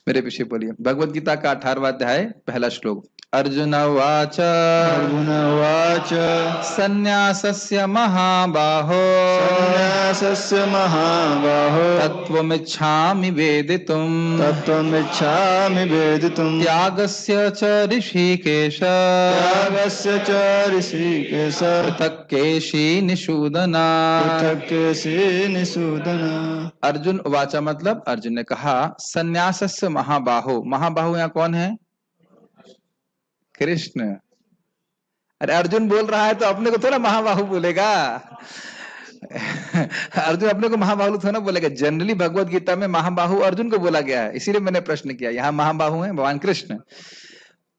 मेरे पीछे बोलिए। भगवद गीता का 18वां अध्याय पहला श्लोक। अर्जुन उवाच अर्जुन उवाच सन्न्यासस्य महाबाहो सन्न्यासस्य महाबाहो तत्त्वमिच्छामि वेदितुम् तत्त्वमिच्छामि वेदितुम् त्यागस्य च ऋषिकेश त्यागस्य च ऋषिकेश पृथक् केशी निषूदना। पृथक् केशी निषूदना। अर्जुन उवाचा मतलब अर्जुन ने कहा सन्यासस्य महाबाहो। महाबाहो यहाँ कौन है? कृष्ण। अरे अर्जुन बोल रहा है तो अपने को थोड़ा महाबाहु बोलेगा। अर्जुन अपने को महाबाहु थोड़ा बोलेगा। जनरली भगवत गीता में महाबाहु अर्जुन को बोला गया है, इसीलिए मैंने प्रश्न किया। यहाँ महाबाहु है भगवान कृष्ण।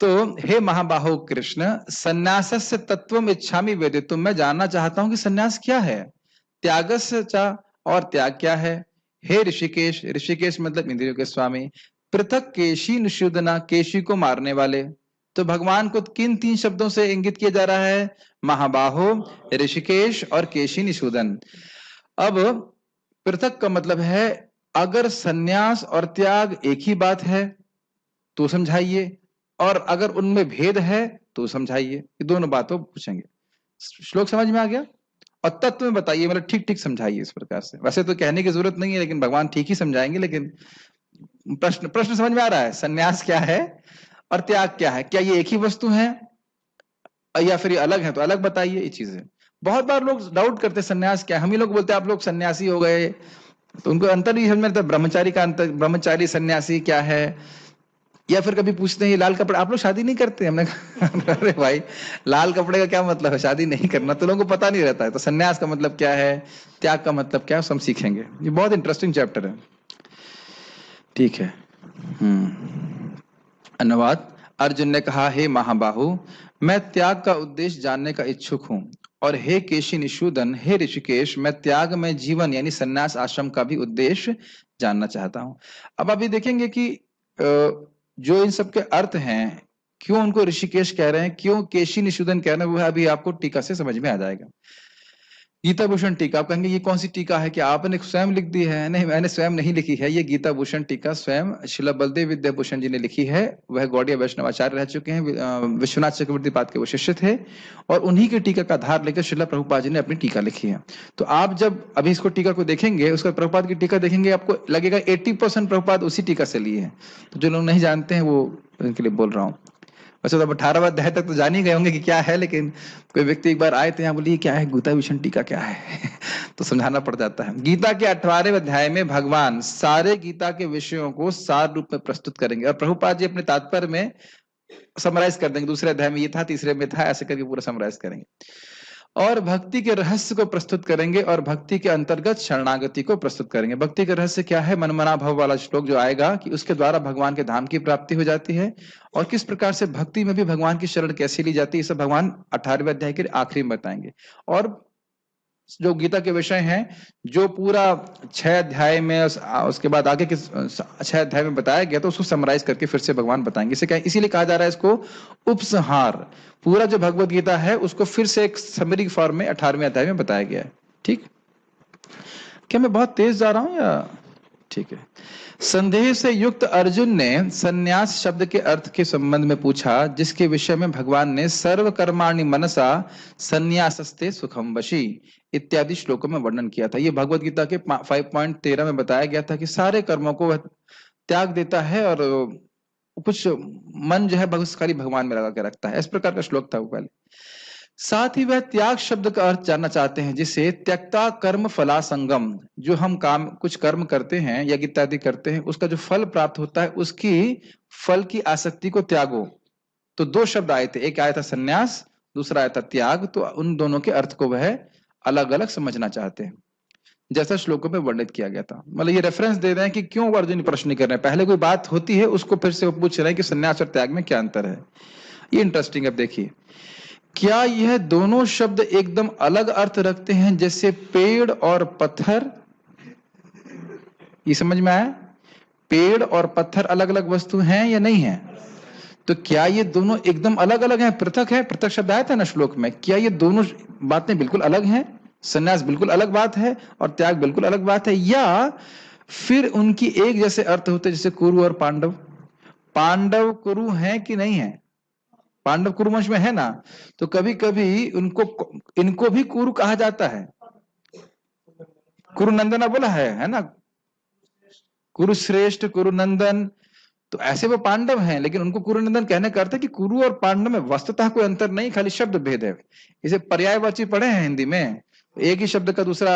तो हे महाबाहु कृष्ण, सन्यासस्य तत्वम इच्छामि वेदितुम, मैं जानना चाहता हूं कि सन्यास क्या है। त्यागस्य च, और त्याग क्या है। हे ऋषिकेश, ऋषिकेश मतलब इंद्रियों के स्वामी। पृथक केशी निषूदना, केशी को मारने वाले। तो भगवान को किन 3 शब्दों से इंगित किया जा रहा है? महाबाहो, ऋषिकेश और केशी निषूदन। अब पृथक का मतलब है अगर सन्यास और त्याग एक ही बात है तो समझाइए, और अगर उनमें भेद है तो समझाइए। ये दोनों बातों पूछेंगे। श्लोक समझ में आ गया? और तत्व में बताइए, मतलब ठीक ठीक समझाइए इस प्रकार से। वैसे तो कहने की जरूरत नहीं है, लेकिन भगवान ठीक ही समझाएंगे। लेकिन प्रश्न समझ में आ रहा है? सन्यास क्या है और त्याग क्या है? क्या ये एक ही वस्तु है या फिर ये अलग है? तो अलग बताइए ये चीजें। बहुत बार लोग डाउट करते सन्यास क्या है। हम ही लोग बोलते हैं आप लोग सन्यासी हो गए, तो उनको अंतर नहीं समझ में आता। ब्रह्मचारी का अंतर, ब्रह्मचारी सन्यासी क्या है। या फिर कभी पूछते हैं ये लाल कपड़ा, आप लोग शादी नहीं करते? हमने कहा अरे भाई लाल कपड़े का क्या मतलब है, शादी नहीं करना। तो लोगों को पता नहीं रहता है। तो सन्यास का मतलब क्या है, त्याग का मतलब क्या है, हम सीखेंगे। ये बहुत इंटरेस्टिंग चैप्टर है। ठीक है। अनुवाद। अर्जुन ने कहा हे महाबाहु, मैं त्याग का उद्देश्य जानने का इच्छुक हूं। और हे केशी निषूदन, हे ऋषिकेश, मैं त्याग में जीवन यानी सन्यास आश्रम का भी उद्देश्य जानना चाहता हूं। अब अभी देखेंगे कि जो इन सब के अर्थ हैं, क्यों उनको ऋषिकेश कह रहे हैं, क्यों केशी निषूदन कह रहे हैं, वो अभी आपको टीका से समझ में आ जाएगा। गीता भूषण टीका। आप कहेंगे ये कौन सी टीका है, कि आपने स्वयं लिख दी है? नहीं, मैंने स्वयं नहीं लिखी है। ये गीता भूषण टीका स्वयं श्रील बलदेव विद्याभूषण जी ने लिखी है। वह गौड़ीय वैष्णवाचार्य रह चुके हैं, विश्वनाथ चक्रवर्ती पाद के वो शिष्य थे, और उन्हीं के टीका का आधार लेकर श्रील प्रभुपाद जी ने अपनी टीका लिखी है। तो आप जब अभी इसको टीका को देखेंगे, उसका प्रभुपाद की टीका देखेंगे, आपको लगेगा 80% प्रभुपाद उसी टीका से लिए हैं। तो जो लोग नहीं जानते हैं वो उनके लिए बोल रहा हूँ। वैसे तो 18वां अध्याय तक तो जान ही गए होंगे कि क्या है, लेकिन कोई व्यक्ति एक बार आए थे यहाँ, बोलिए क्या है गीता भूषण टीका क्या है तो समझाना पड़ जाता है। गीता के 18वें अध्याय में भगवान सारे गीता के विषयों को सार रूप में प्रस्तुत करेंगे, और प्रभुपाद जी अपने तात्पर्य में समराइज कर देंगे। दूसरे अध्याय में ये था, तीसरे में था, ऐसे करके पूरा समराइज करेंगे। और भक्ति के रहस्य को प्रस्तुत करेंगे, और भक्ति के अंतर्गत शरणागति को प्रस्तुत करेंगे। भक्ति के रहस्य क्या है? मनमना भव वाला श्लोक जो आएगा, कि उसके द्वारा भगवान के धाम की प्राप्ति हो जाती है, और किस प्रकार से भक्ति में भी भगवान की शरण कैसे ली जाती है, इसे भगवान 18वें अध्याय के आखिरी में बताएंगे। और जो गीता के विषय हैं, जो पूरा 6 अध्याय में, उसके बाद आगे के 6 अध्याय में बताया गया, तो उसको समराइज करके फिर से भगवान बताएंगे। इसे क्या, इसीलिए कहा जा रहा है इसको उपसंहार। पूरा जो भगवत गीता है उसको फिर से एक समरी फॉर्म में 18वें अध्याय में बताया गया है। ठीक, क्या मैं बहुत तेज जा रहा हूं या ठीक है? संदेह से युक्त अर्जुन ने सन्यास शब्द के अर्थ के संबंध में पूछा, जिसके विषय में भगवान ने सर्व कर्माणि मनसा सन्यासस्ते सुखम वशी इत्यादि श्लोकों में वर्णन किया था। ये भगवत गीता के 5.13 में बताया गया था कि सारे कर्मों को वह त्याग देता है, और कुछ मन जो है खाली भगवान में लगा के रखता है। इस प्रकार का श्लोक था वो पहले। साथ ही वह त्याग शब्द का अर्थ जानना चाहते हैं, जिसे त्यक्ता कर्म फला संगम, जो हम काम कुछ कर्म करते हैं या इत्यादि करते हैं, उसका जो फल प्राप्त होता है, उसकी फल की आसक्ति को त्यागो। तो 2 शब्द आए थे, एक आया था सन्यास, दूसरा आया था त्याग। तो उन दोनों के अर्थ को वह अलग अलग समझना चाहते हैं, जैसा श्लोकों में वर्णित किया गया था। मतलब ये रेफरेंस दे रहे हैं कि क्यों अर्जुन प्रश्न कर रहे हैं। पहले कोई बात होती है, उसको फिर से पूछ रहे हैं कि सन्यास और त्याग में क्या अंतर है। ये इंटरेस्टिंग। अब देखिए, क्या यह दोनों शब्द एकदम अलग अर्थ रखते हैं, जैसे पेड़ और पत्थर? ये समझ में आया? पेड़ और पत्थर अलग अलग वस्तु हैं या नहीं है? तो क्या ये दोनों एकदम अलग अलग हैं, पृथक है? पृथक शब्द आया था ना श्लोक में। क्या ये दोनों बातें बिल्कुल अलग हैं? सन्यास बिल्कुल अलग बात है और त्याग बिल्कुल अलग बात है, या फिर उनकी एक जैसे अर्थ होते, जैसे कुरु और पांडव। पांडव कुरु हैं कि नहीं है? पांडव कुरुवंश में है ना, तो कभी कभी उनको, इनको भी कुरु कहा जाता है। कुरुनंदना बोला है ना, कुरुश्रेष्ठ, कुरुनंदन। तो ऐसे वो पांडव हैं, लेकिन उनको कुरुनंदन कहने का अर्थ है कि कुरु और पांडव में वस्तुतः कोई अंतर नहीं, खाली शब्द भेद है। इसे पर्यायवाची पढ़े हैं हिंदी में, एक ही शब्द का दूसरा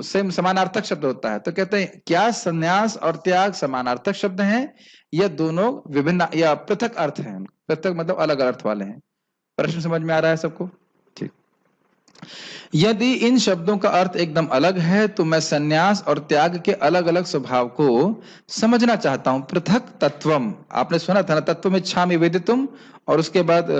सेम समानार्थक शब्द होता है। तो कहते हैं क्या संन्यास और त्याग समानार्थक शब्द हैं, या दोनों विभिन्न या पृथक अर्थ हैं? पृथक मतलब अलग अर्थ वाले हैं। प्रश्न समझ में आ रहा है सबको? ठीक। यदि इन शब्दों का अर्थ एकदम अलग है तो मैं संन्यास और त्याग के अलग अलग स्वभाव को समझना चाहता हूं। पृथक तत्वम, आपने सुना था ना, तत्वम इच्छामि वेदितुम, और उसके बाद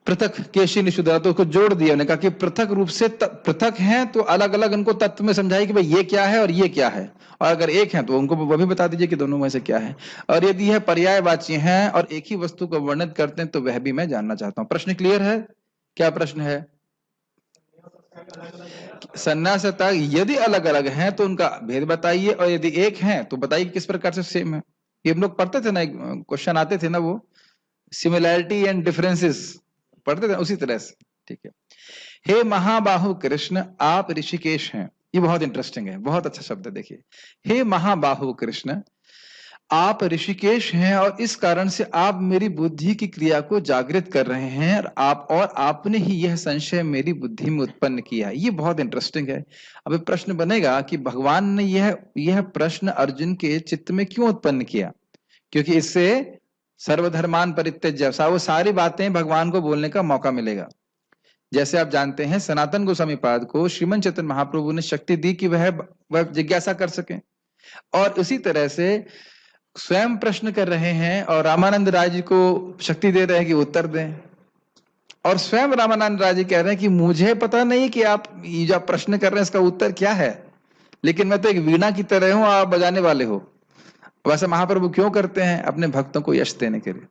पृथक केशी निषुद्धा, तो उसको जोड़ दिया, उन्होंने कहा कि पृथक रूप से पृथक हैं तो अलग अलग उनको तत्व में समझाइए कि भाई ये क्या है और ये क्या है, और अगर एक है तो उनको वो भी बता दीजिए कि दोनों में से क्या है। और यदि यह पर्यायवाची हैं और एक ही वस्तु को वर्णित करते हैं तो वह भी मैं जानना चाहता हूं। प्रश्न क्लियर है? क्या प्रश्न है? संन्यास और त्याग यदि अलग अलग हैं तो उनका भेद बताइए, और यदि एक हैं तो बताइए किस प्रकार से सेम है। ये हम लोग पढ़ते थे ना, क्वेश्चन आते थे ना, वो सिमिलैरिटी एंड डिफरेंसेस पढ़ते थे उसी तरह से। ठीक है। हे महाबाहु कृष्ण, आप ऋषिकेश हैं। ये बहुत इंटरेस्टिंग है, बहुत अच्छा शब्द है। देखिए, हे महाबाहु कृष्ण, आप ऋषिकेश हैं और इस कारण से आप मेरी बुद्धि की क्रिया को जागृत कर रहे हैं, और आपने ही यह संशय मेरी बुद्धि में उत्पन्न किया। ये बहुत इंटरेस्टिंग है। अब प्रश्न बनेगा कि भगवान ने यह प्रश्न अर्जुन के चित्त में क्यों उत्पन्न किया? क्योंकि इससे सर्वधर्मान परित्यज्य, वो सारी बातें भगवान को बोलने का मौका मिलेगा। जैसे आप जानते हैं, सनातन गोस्वामी पाद को श्रीमन चैतन्य महाप्रभु ने शक्ति दी कि वह जिज्ञासा कर सके, और उसी तरह से स्वयं प्रश्न कर रहे हैं और रामानंद राय जी को शक्ति दे रहे हैं कि उत्तर दें, और स्वयं रामानंद राय जी कह रहे हैं कि मुझे पता नहीं कि आप ये जो प्रश्न कर रहे हैं इसका उत्तर क्या है, लेकिन मैं तो एक वीणा की तरह हूं, आप बजाने वाले हो। वैसे महाप्रभु क्यों करते हैं? अपने भक्तों को यश देने के लिए।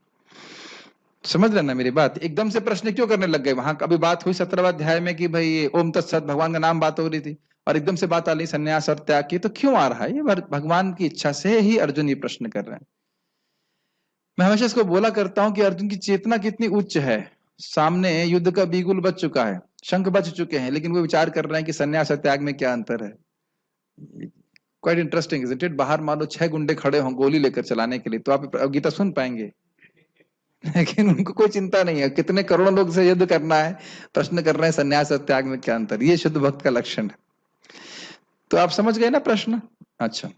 समझ रहे ना मेरी बात? एकदम से प्रश्न क्यों करने लग गए? वहां कभी बात हुई 17वें अध्याय में कि भाई ओम तत्सत, भगवान का नाम बात हो रही थी, और एकदम से बात आ रही संन्यास और त्याग की, तो क्यों आ रहा है? ये भगवान की इच्छा से ही अर्जुन ये प्रश्न कर रहे हैं। मैं हमेशा इसको बोला करता हूं कि अर्जुन की चेतना कितनी उच्च है। सामने युद्ध का बिगुल बज चुका है, शंख बज चुके हैं, लेकिन वो विचार कर रहे हैं कि संन्यास और त्याग में क्या अंतर है। Quite interesting isn't it? बाहर मान लो 6 गुंडे खड़े हों गोली लेकर चलाने के लिए, तो आप गीता सुन पाएंगे? लेकिन उनको कोई चिंता नहीं है, कितने करोड़ों लोग से युद्ध करना है, प्रश्न कर रहे हैं संन्यास और त्याग में क्या अंतर। ये शुद्ध भक्त का लक्षण है। तो आप समझ गए ना प्रश्न? अच्छा,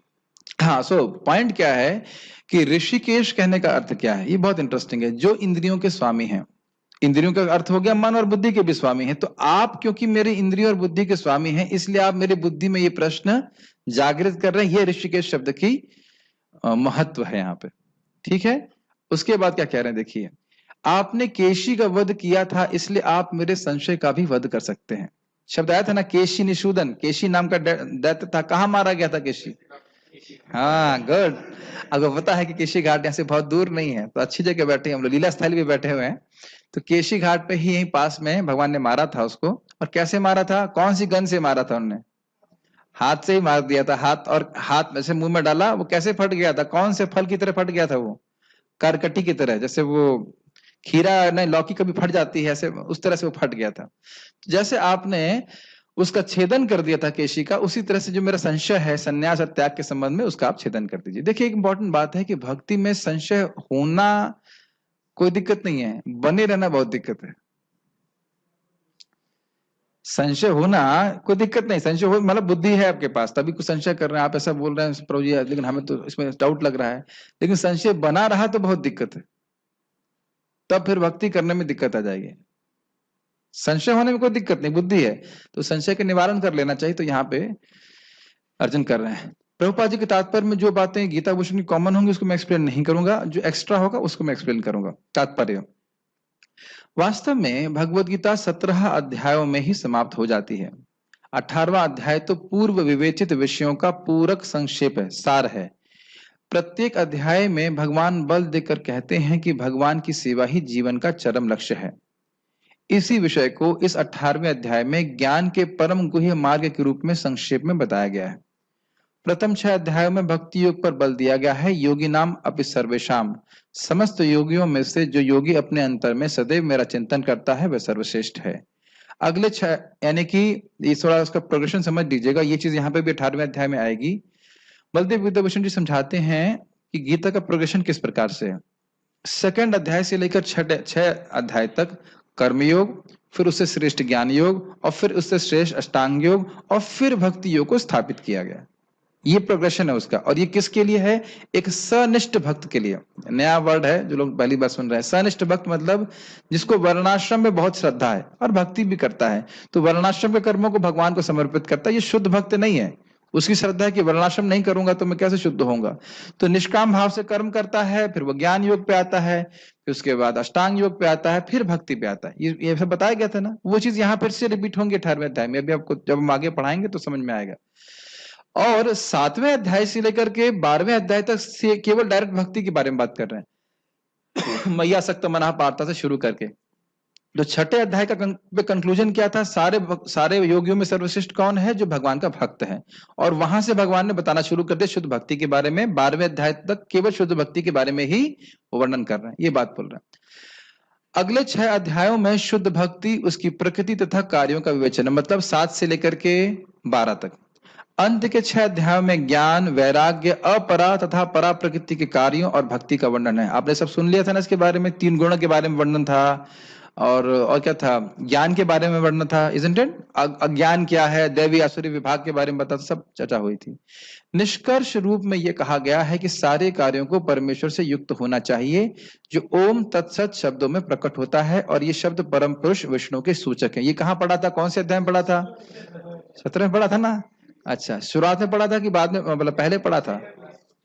हाँ। सो पॉइंट क्या है कि ऋषिकेश कहने का अर्थ क्या है? ये बहुत इंटरेस्टिंग है। जो इंद्रियों के स्वामी हैं, इंद्रियों का अर्थ हो गया मन और बुद्धि के भी स्वामी हैं, तो आप क्योंकि मेरे इंद्रियों और बुद्धि के स्वामी हैं, इसलिए आप मेरी बुद्धि में ये प्रश्न जागृत कर रहे हैं। ये ऋषिकेश शब्द की महत्व है यहाँ पे। ठीक है। उसके बाद क्या कह रहे हैं, देखिए, आपने केशी का वध किया था, इसलिए आप मेरे संशय का भी वध कर सकते हैं। शब्द आया था ना, केशी निषूदन, केशी नाम का दैत्य था। कहां मारा गया था केशी? हाँ, गुड। अगर पता है कि केशी घाट यहाँ से बहुत दूर नहीं है, तो अच्छी जगह बैठे हम लोग, लीला स्थल भी बैठे हुए हैं। तो केशी घाट पे ही यहीं पास में भगवान ने मारा था उसको। और कैसे मारा था? कौन सी गन से मारा था उन्होंने? हाथ से ही मार दिया था। हाथ, और हाथ में से मुंह में डाला, वो कैसे फट गया था? कौन से फल की तरह फट गया था? वो करकटी की तरह, जैसे वो खीरा नहीं लौकी कभी फट जाती है, ऐसे उस तरह से वो फट गया था। जैसे आपने उसका छेदन कर दिया था केशी का, उसी तरह से जो मेरा संशय है संन्यास और त्याग के संबंध में, उसका आप छेदन कर दीजिए। देखिए, एक इंपॉर्टेंट बात है कि भक्ति में संशय होना कोई दिक्कत नहीं है, बने रहना बहुत दिक्कत है। संशय होना कोई दिक्कत नहीं, संशय हो मतलब बुद्धि है आपके पास, तभी कुछ संशय कर रहे हैं आप, ऐसा बोल रहे हैं प्रभु जी, लेकिन हमें तो इसमें डाउट लग रहा है। लेकिन संशय बना रहा तो बहुत दिक्कत है, तब फिर भक्ति करने में दिक्कत आ जाएगी। संशय होने में कोई दिक्कत नहीं, बुद्धि है तो संशय के निवारण कर लेना चाहिए। तो यहाँ पे अर्जुन कर रहे हैं। प्रभुपाद जी के तात्पर्य में जो बातें गीता भूषण की कॉमन होंगी उसको मैं एक्सप्लेन नहीं करूंगा, जो एक्स्ट्रा होगा उसको मैं एक्सप्लेन करूंगा। तात्पर्य, वास्तव में भगवत गीता 17 अध्यायों में ही समाप्त हो जाती है। 18वां अध्याय तो पूर्व विवेचित विषयों का पूरक संक्षेप है, सार है। प्रत्येक अध्याय में भगवान बल देकर कहते हैं कि भगवान की सेवा ही जीवन का चरम लक्ष्य है। इसी विषय को इस 18वें अध्याय में ज्ञान के परम गुह्य मार्ग के रूप में संक्षेप में बताया गया है। प्रथम 6 अध्यायों में भक्ति योग पर बल दिया गया है। योगी नाम अपि सर्वेशाम, समस्त योगियों में से जो योगी अपने अंतर में सदैव मेरा चिंतन करता है वह सर्वश्रेष्ठ है। अगले 6 यानी कि ये थोड़ा उसका प्रोग्रेशन समझ लीजिएगा, ये चीज यहाँ पे भी 18वें अध्याय में आएगी। बलदेव विद्याभूषण जी समझाते हैं कि गीता का प्रोग्रेशन किस प्रकार से है। सेकंड अध्याय से लेकर 6 अध्याय तक कर्मयोग, फिर उससे श्रेष्ठ ज्ञान योग, और फिर उससे श्रेष्ठ अष्टांग योग, और फिर भक्ति योग को स्थापित किया गया। ये प्रोग्रेशन है उसका। और ये किसके लिए है? एक सनिष्ठ भक्त के लिए। नया वर्ड है जो लोग पहली बार सुन रहे हैं। सनिष्ठ भक्त मतलब जिसको वर्णाश्रम में बहुत श्रद्धा है और भक्ति भी करता है, तो वर्णाश्रम के कर्मों को भगवान को समर्पित करता है। ये शुद्ध भक्त नहीं है। उसकी श्रद्धा है कि वर्णाश्रम नहीं करूंगा तो मैं कैसे शुद्ध होऊंगा। तो निष्काम भाव से कर्म करता है, फिर वो ज्ञान योग पे आता है, फिर उसके बाद अष्टांग योग पे आता है, फिर भक्ति पे आता है। ये सब बताया गया था ना, वो चीज यहाँ फिर से रिपीट होंगे 18वें अध्याय में। अभी आपको जब हम आगे पढ़ाएंगे तो समझ में आएगा। और 7वें अध्याय से लेकर के 12वें अध्याय तक से केवल डायरेक्ट भक्ति के बारे में बात कर रहे हैं। मैया सक्त मना पार्था से शुरू करके तो 6ठे अध्याय का कंक्लूजन क्या था? सारे योगियों में सर्वश्रेष्ठ कौन है? जो भगवान का भक्त है। और वहां से भगवान ने बताना शुरू कर दिया शुद्ध भक्ति के बारे में। 12वें अध्याय तक केवल शुद्ध भक्ति के बारे में ही वर्णन कर रहे हैं, ये बात बोल रहे हैं। अगले 6 अध्यायों में शुद्ध भक्ति, उसकी प्रकृति तथा कार्यों का विवेचन है, मतलब 7 से लेकर के 12 तक। अंत के 6 अध्यायों में ज्ञान, वैराग्य, अपरा तथा परा प्रकृति के कार्यों और भक्ति का वर्णन है। आपने सब सुन लिया था ना इसके बारे में। 3 गुणों के बारे में वर्णन था, और क्या था? ज्ञान के बारे में वर्णन था, इजंट इट? अज्ञान क्या है, दैवी आसुरी विभाग के बारे में बता, सब चर्चा हुई थी। निष्कर्ष रूप में यह कहा गया है कि सारे कार्यों को परमेश्वर से युक्त होना चाहिए, जो ओम तत्सत शब्दों में प्रकट होता है, और ये शब्द परम पुरुष विष्णु के सूचक हैं। ये कहाँ पढ़ा था? कौन से अध्याय में पढ़ा था? 17 में पढ़ा था ना? अच्छा, शुरुआत में पढ़ा था कि बाद में, मतलब पहले पढ़ा था?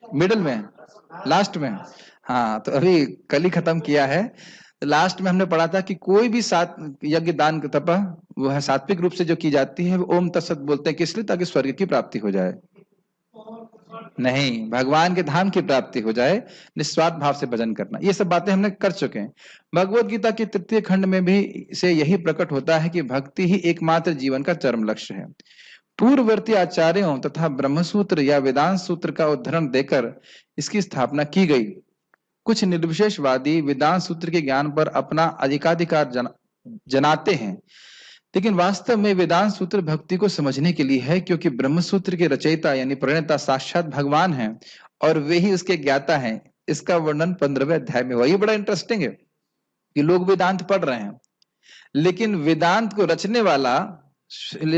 मिडिल में, लास्ट में? हाँ, तो अभी कल ही खत्म किया है। लास्ट में हमने पढ़ा था कि कोई भी सात यज्ञ दान तपा वो है सात्विक रूप से जो की जाती है, वो ओम तत्सत बोलते हैं। किस लिए? ताकि स्वर्ग की प्राप्ति हो जाए। नहीं, भगवान के धाम की प्राप्ति हो जाए। निस्वार्थ भाव से भजन करना, ये सब बातें हमने कर चुके हैं। भगवत गीता के 3 खंड में भी से यही प्रकट होता है कि भक्ति ही एकमात्र जीवन का चरम लक्ष्य है। पूर्ववर्ती आचार्यों तथा ब्रह्मसूत्र या वेदांत सूत्र का उदाहरण देकर इसकी स्थापना की गई। कुछ निर्विशेषवादी वेदांत सूत्र के ज्ञान पर अपना अधिकाधिकार जनाते हैं, लेकिन वास्तव में वेदांत सूत्र भक्ति को समझने के लिए है, क्योंकि ब्रह्म सूत्र के रचयिता यानी प्रणेता साक्षात भगवान हैं और वे ही उसके ज्ञाता हैं। इसका वर्णन 15वें अध्याय में हुआ। ये बड़ा इंटरेस्टिंग है कि लोग वेदांत पढ़ रहे हैं, लेकिन वेदांत को रचने वाला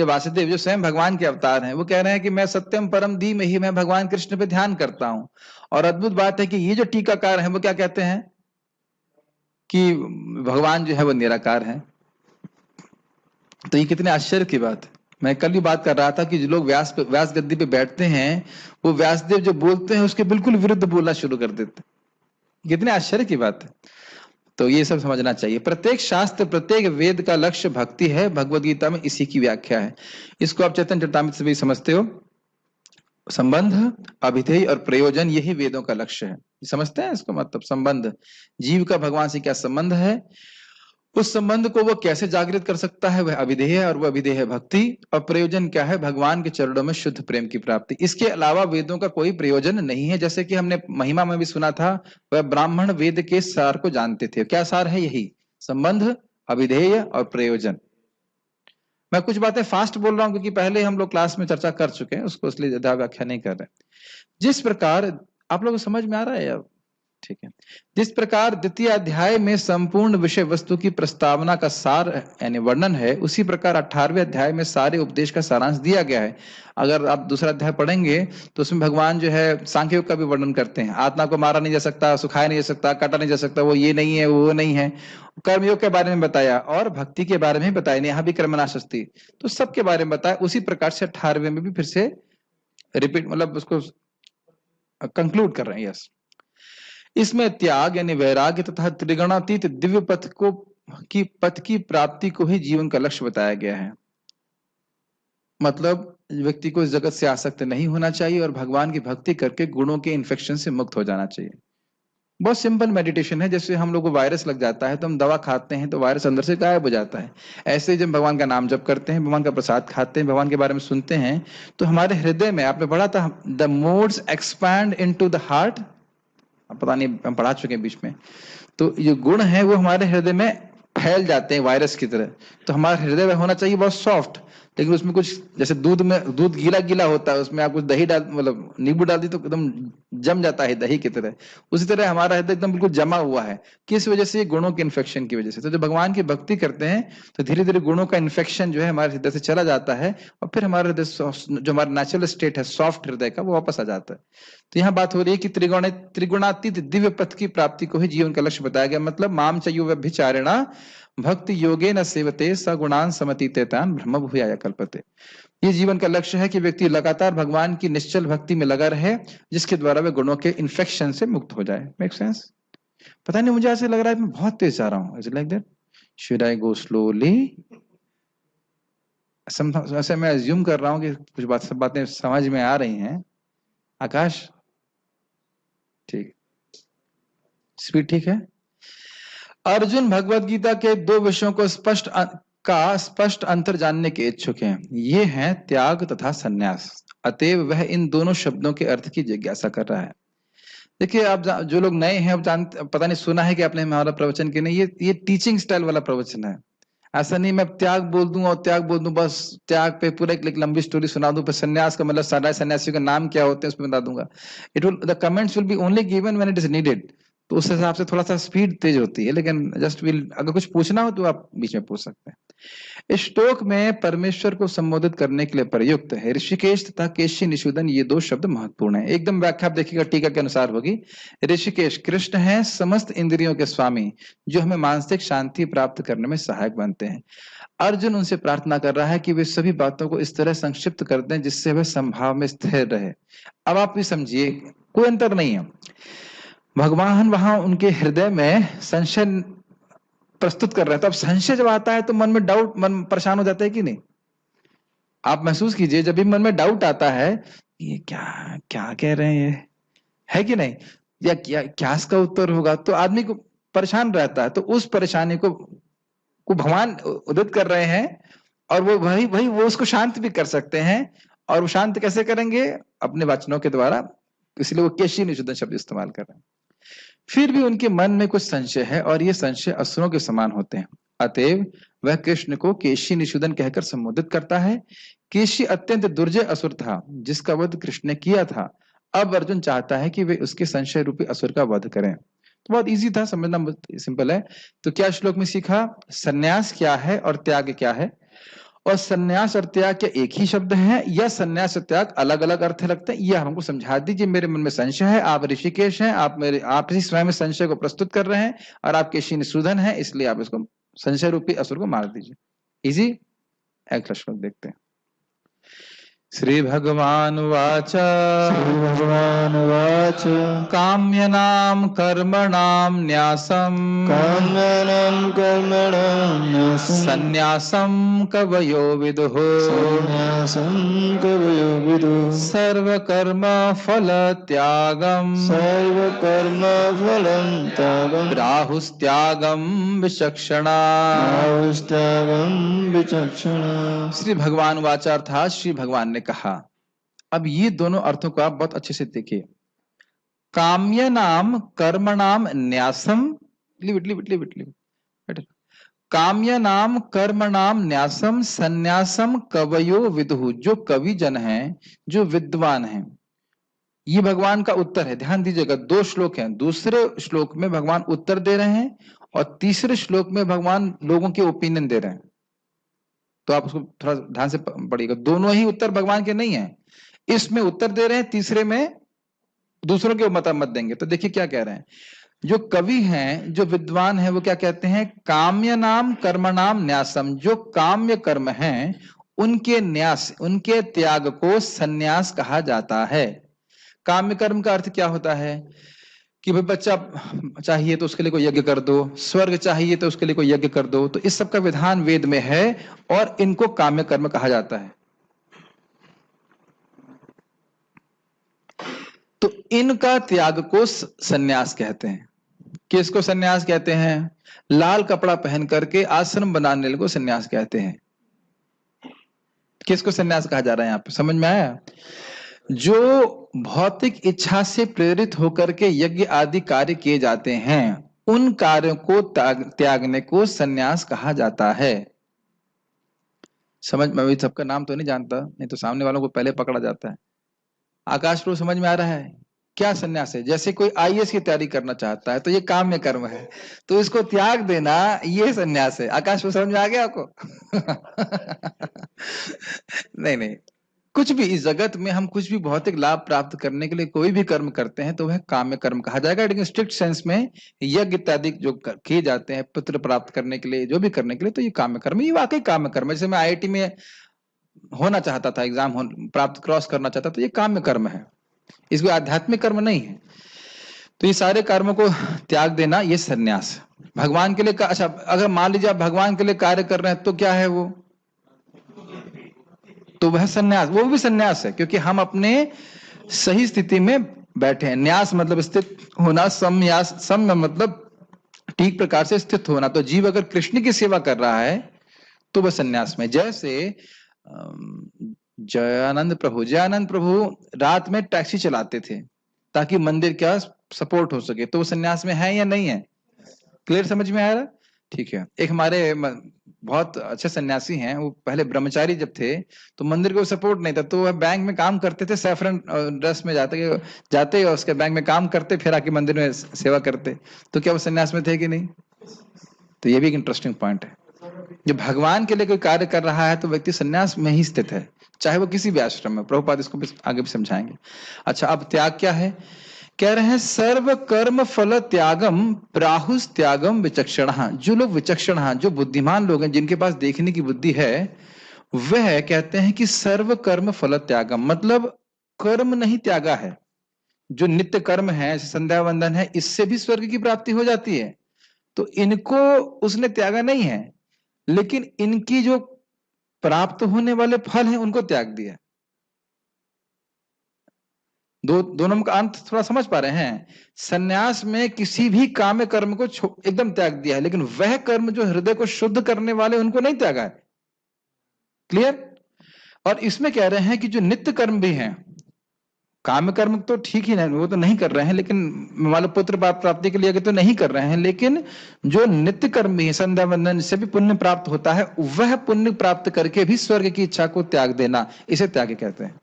वासुदेव जो स्वयं भगवान के अवतार हैं, वो कह रहे हैं कि मैं सत्यम परम धी में ही मैं भगवान कृष्ण पे ध्यान करता हूं। और अद्भुत बात है कि ये जो टीकाकार है वो क्या कहते हैं कि भगवान जो है वो निराकार है। तो ये कितने आश्चर्य की बात है। मैं कल भी बात कर रहा था कि जो लोग व्यास गद्दी पे बैठते हैं, वो व्यासदेव जो बोलते हैं उसके बिल्कुल विरुद्ध बोलना शुरू कर देते हैं। कितने आश्चर्य की बात है। तो ये सब समझना चाहिए। प्रत्येक शास्त्र, प्रत्येक वेद का लक्ष्य भक्ति है। भगवद गीता में इसी की व्याख्या है। इसको आप चैतन्य चरितामृत से भी समझते हो। संबंध, अभिधेय और प्रयोजन, यही वेदों का लक्ष्य है। समझते हैं इसको? मतलब संबंध, जीव का भगवान से क्या संबंध है, उस संबंध को वो कैसे जागृत कर सकता है, वह अभिधेय है, और वह अभिधेय है भक्ति। और प्रयोजन क्या है? भगवान के चरणों में शुद्ध प्रेम की प्राप्ति। इसके अलावा वेदों का कोई प्रयोजन नहीं है। जैसे कि हमने महिमा में भी सुना था, वह ब्राह्मण वेद के सार को जानते थे। क्या सार है? यही संबंध, अभिधेय और प्रयोजन। मैं कुछ बातें फास्ट बोल रहा हूं क्योंकि पहले हम लोग क्लास में चर्चा कर चुके हैं, उसको इसलिए ज्यादा व्याख्या नहीं कर रहे। जिस प्रकार आप लोगों को समझ में आ रहा है अब? ठीक है। जिस प्रकार द्वितीय अध्याय में संपूर्ण विषय वस्तु की प्रस्तावना का सार यानी वर्णन है, उसी प्रकार 18वें अध्याय में सारे उपदेश का सारांश दिया गया है। अगर आप दूसरा अध्याय पढ़ेंगे तो उसमें भगवान जो है सांख्य योग का भी वर्णन करते हैं। आत्मा को मारा नहीं जा सकता, सुखाया नहीं जा सकता, काटा नहीं जा सकता, वो ये नहीं है, वो नहीं है। कर्मयोग के बारे में बताया और भक्ति के बारे में बताया, यहाँ भी कर्मनाशस्ति, तो सबके बारे में बताया। उसी प्रकार से 18वें में भी फिर से रिपीट, मतलब उसको कंक्लूड कर रहे हैं। यस, इसमें त्याग यानी वैराग्य तथा त्रिगुणातीत दिव्य पथ की प्राप्ति को ही जीवन का लक्ष्य बताया गया है। मतलब व्यक्ति को इस जगत से आसक्त नहीं होना चाहिए और भगवान की भक्ति करके गुणों के इन्फेक्शन से मुक्त हो जाना चाहिए। बहुत सिंपल मेडिटेशन है। जैसे हम लोग को वायरस लग जाता है तो हम दवा खाते हैं तो वायरस अंदर से गायब हो जाता है, ऐसे ही जब भगवान का नाम जप करते हैं, भगवान का प्रसाद खाते हैं, भगवान के बारे में सुनते हैं, तो हमारे हृदय में, आपने पढ़ा था, the modes expand into the heart, पता नहीं हम पढ़ा चुके हैं बीच में, तो ये गुण है वो हमारे हृदय में फैल जाते हैं वायरस की तरह। तो हमारा हृदय होना चाहिए बहुत सॉफ्ट, लेकिन उसमें कुछ, जैसे दूध में, दूध गीला गीला होता है, उसमें आप कुछ दही डाल, मतलब नींबू डाल दी तो एकदम जम जाता है दही की तरह। उसी तरह हमारा हृदय एकदम बिल्कुल जमा हुआ है। किस वजह से? गुणों के इन्फेक्शन की वजह से। तो जब भगवान की भक्ति करते हैं तो धीरे धीरे गुणों का इन्फेक्शन जो है हमारे हृदय से चला जाता है, और फिर हमारा हृदय, जो हमारा नेचुरल स्टेट है सॉफ्ट हृदय का, वो वापस आ जाता है। तो यहाँ बात हो रही है कि त्रिगुणातीत दिव्य पथ की प्राप्ति को ही जीवन का लक्ष्य बताया गया। मतलब माम चयो व्यभिचारिणा भक्ति योगे न सेवते सगुणान समतीतेतान ब्रह्म भूयाय कल्पते। ये जीवन का लक्ष्य है कि व्यक्ति लगातार भगवान की निश्चल भक्ति में लगा रहे, जिसके द्वारा वे गुणों के इन्फेक्शन से मुक्त हो जाए। Make sense? पता नहीं, मुझे ऐसे लग रहा है मैं बहुत तेज जा रहा हूँ। Is it like that? Should I go slowly? ऐसे मैं अज्यूम कर रहा हूँ कि कुछ सब बातें समझ में आ रही हैं। आकाश ठीक, स्पीड ठीक है? अर्जुन भगवत गीता के दो विषयों को स्पष्ट अंतर जानने के इच्छुक हैं। ये हैं त्याग तथा संन्यास। अतएव वह इन दोनों शब्दों के अर्थ की जिज्ञासा कर रहा है। देखिए, आप जो लोग नए हैं, पता नहीं सुना है कि आपने हमारा प्रवचन के नहीं, ये टीचिंग स्टाइल वाला प्रवचन है। ऐसा नहीं मैं त्याग बोल दूं और त्याग बोल दूं, बस त्याग पे पूरा एक लंबी स्टोरी सुना दूं, पर सन्यास का मतलब सारा सन्यासियों का नाम क्या होते हैं उसमें बता दूंगा। The comments will be only given when it is needed. तो उस हिसाब से थोड़ा सा स्पीड तेज होती है, लेकिन जस्ट विल, अगर कुछ पूछना हो तो आप बीच में पूछ सकते हैं। इस श्लोक में परमेश्वर को संबोधित करने के लिए प्रयुक्त है ऋषिकेश तथा केशी निषूदन, ये दो शब्द महत्वपूर्ण है। एकदम व्याख्या आप देखिएगा टीका के अनुसार होगी। ऋषिकेश, कृष्ण है समस्त इंद्रियों के स्वामी, जो हमें मानसिक शांति प्राप्त करने में सहायक बनते हैं। अर्जुन उनसे प्रार्थना कर रहा है कि वे सभी बातों को इस तरह संक्षिप्त कर दें जिससे वह संभाव में स्थिर रहे। अब आप भी समझिए, कोई अंतर नहीं है। भगवान वहां उनके हृदय में संशय प्रस्तुत कर रहे हैं, तो अब संशय जब आता है तो मन में डाउट, मन परेशान हो जाता है कि नहीं? आप महसूस कीजिए, जब भी मन में डाउट आता है, ये क्या क्या कह रहे हैं, है कि नहीं, या क्या इसका उत्तर होगा, तो आदमी को परेशान रहता है। तो उस परेशानी को भगवान उदित कर रहे हैं, और वो वही वो उसको शांत भी कर सकते हैं। और वो शांत कैसे करेंगे? अपने वचनों के द्वारा। इसलिए वो केशी निषूदन शब्द इस्तेमाल कर रहे हैं। फिर भी उनके मन में कुछ संशय है, और ये संशय असुरों के समान होते हैं। अतएव वह कृष्ण को केशी निषूदन कहकर संबोधित करता है। केशी अत्यंत दुर्जय असुर था, जिसका वध कृष्ण ने किया था। अब अर्जुन चाहता है कि वे उसके संशय रूपी असुर का वध करें। तो बहुत इजी था, समझना सिंपल है। तो क्या श्लोक में सीखा? सन्यास क्या है और त्याग क्या है, और सन्यास और त्याग क्या एक ही शब्द है, या सन्यास और त्याग अलग अलग अर्थ लगते हैं, यह हमको समझा दीजिए। मेरे मन में संशय है, आप ऋषिकेश हैं, आप ही स्वयं संशय को प्रस्तुत कर रहे हैं, और आप केशी निषूदन है, इसलिए आप इसको संशय रूपी असुर को मार दीजिए। इजी। अगला श्लोक देखते हैं। श्री भगवान वाच काम्यनाम कर्मणाम न्यासम संन्यासम कवयो विदुः सर्वकर्म फल त्यागम राहुस्त्यागम विचक्षणा। श्री भगवान वाचा अर्थात श्री भगवान ने कहा। अब ये दोनों अर्थों को आप बहुत अच्छे से देखिए। काम्य नाम कर्म नाम न्यासम, काम्य नाम कर्म नाम न्यासम संन्यासम कवयो विदुः, जो कवि जन हैं, जो विद्वान हैं। ये भगवान का उत्तर है। ध्यान दीजिएगा, दो श्लोक हैं। दूसरे श्लोक में भगवान उत्तर दे रहे हैं, और तीसरे श्लोक में भगवान लोगों के ओपिनियन दे रहे हैं। तो आप उसको थोड़ा ध्यान से पढ़िएगा, दोनों ही उत्तर भगवान के नहीं है। इसमें उत्तर दे रहे हैं, तीसरे में दूसरों के मत देंगे। तो देखिए क्या कह रहे हैं। जो कवि हैं, जो विद्वान हैं, वो क्या कहते हैं? काम्य नाम कर्म नाम न्यासम, जो काम्य कर्म हैं उनके न्यास, उनके त्याग को संन्यास कहा जाता है। काम्य कर्म का अर्थ क्या होता है कि भाई बच्चा चाहिए तो उसके लिए कोई यज्ञ कर दो, स्वर्ग चाहिए तो उसके लिए कोई यज्ञ कर दो। तो इस सब का विधान वेद में है, और इनको काम्य कर्म कहा जाता है। तो इनका त्याग को सन्यास कहते हैं। किसको सन्यास कहते हैं? लाल कपड़ा पहन करके आश्रम बनाने को सन्यास कहते हैं। किसको सन्यास कहा जा रहा है यहाँ पे, समझ में आया? जो भौतिक इच्छा से प्रेरित होकर के यज्ञ आदि कार्य किए जाते हैं, उन कार्यों को त्यागने को सन्यास कहा जाता है। समझ में? अभी सबका नाम तो नहीं जानता, नहीं तो सामने वालों को पहले पकड़ा जाता है। आकाश प्रभु समझ में आ रहा है क्या सन्यास है? जैसे कोई आईएएस की तैयारी करना चाहता है तो ये काम्य कर्म है, तो इसको त्याग देना ये सन्यास है। आकाश प्रभु समझ में आ गया आपको? नहीं नहीं, कुछ भी इस जगत में हम कुछ भी भौतिक लाभ प्राप्त करने के लिए कोई भी कर्म करते हैं तो वह काम्य कर्म कहा जाएगा। लेकिन स्ट्रिक्ट सेंस में यज्ञ इत्यादि जो किए जाते हैं पुत्र प्राप्त करने के लिए, जो भी करने के लिए, तो ये काम्य कर्म, ये वाकई काम्य कर्म है। जैसे मैं आईआईटी में होना चाहता था, एग्जाम प्राप्त क्रॉस करना चाहता, तो ये काम्य कर्म है, इसको आध्यात्मिक कर्म नहीं है। तो ये सारे कर्मों को त्याग देना ये सन्यास। भगवान के लिए अच्छा, अगर मान लीजिए आप भगवान के लिए कार्य कर रहे हैं तो क्या है वो? तो वह सन्यास, वो भी सन्यास है, क्योंकि हम अपने सही स्थिति में बैठे हैं। न्यास मतलब स्थित होना, सम मतलब ठीक प्रकार से स्थित होना। तो जीव अगर कृष्ण की सेवा कर रहा है तो वह सन्यास में। जैसे जयानंद प्रभु रात में टैक्सी चलाते थे ताकि मंदिर क्या सपोर्ट हो सके, तो वो सन्यास में है या नहीं है? क्लियर, समझ में आ रहा? ठीक है। एक हमारे बहुत अच्छे सन्यासी हैं, वो पहले ब्रह्मचारी जब थे तो मंदिर को सपोर्ट नहीं था, तो वह बैंक में काम करते थे, सैफरन ड्रेस में जाते और उसके बैंक में काम करते, फिर आके मंदिर में सेवा करते। तो क्या वो सन्यास में थे कि नहीं? तो ये भी एक इंटरेस्टिंग पॉइंट है। जब भगवान के लिए कोई कार्य कर रहा है तो व्यक्ति सन्यास में ही स्थित है, चाहे वो किसी भी आश्रम में। प्रभुपाद इसको भी आगे भी समझाएंगे। अच्छा, अब त्याग क्या है? कह रहे हैं सर्व कर्म फल त्यागम प्राहुस त्यागम विचक्षण। जो लोग विचक्षण, जो बुद्धिमान लोग हैं, जिनके पास देखने की बुद्धि है, वह कहते हैं कि सर्व कर्म फल त्यागम मतलब कर्म नहीं त्यागा है। जो नित्य कर्म है, संध्या वंदन है, इससे भी स्वर्ग की प्राप्ति हो जाती है, तो इनको उसने त्यागा नहीं है, लेकिन इनकी जो प्राप्त होने वाले फल हैं उनको त्याग दिया। दोनों का अंत थोड़ा समझ पा रहे हैं? सन्यास में किसी भी काम्य कर्म को एकदम त्याग दिया है, लेकिन वह कर्म जो हृदय को शुद्ध करने वाले उनको नहीं त्यागा है। क्लियर? और इसमें कह रहे हैं कि जो नित्य कर्म भी हैं, काम्य कर्म तो ठीक ही नहीं, वो तो नहीं कर रहे हैं, लेकिन मान लो पुत्र प्राप्ति के लिए तो नहीं कर रहे हैं, लेकिन जो नित्य कर्म भी है, संध्या वंदन से भी पुण्य प्राप्त होता है, वह पुण्य प्राप्त करके भी स्वर्ग की इच्छा को त्याग देना, इसे त्याग कहते हैं।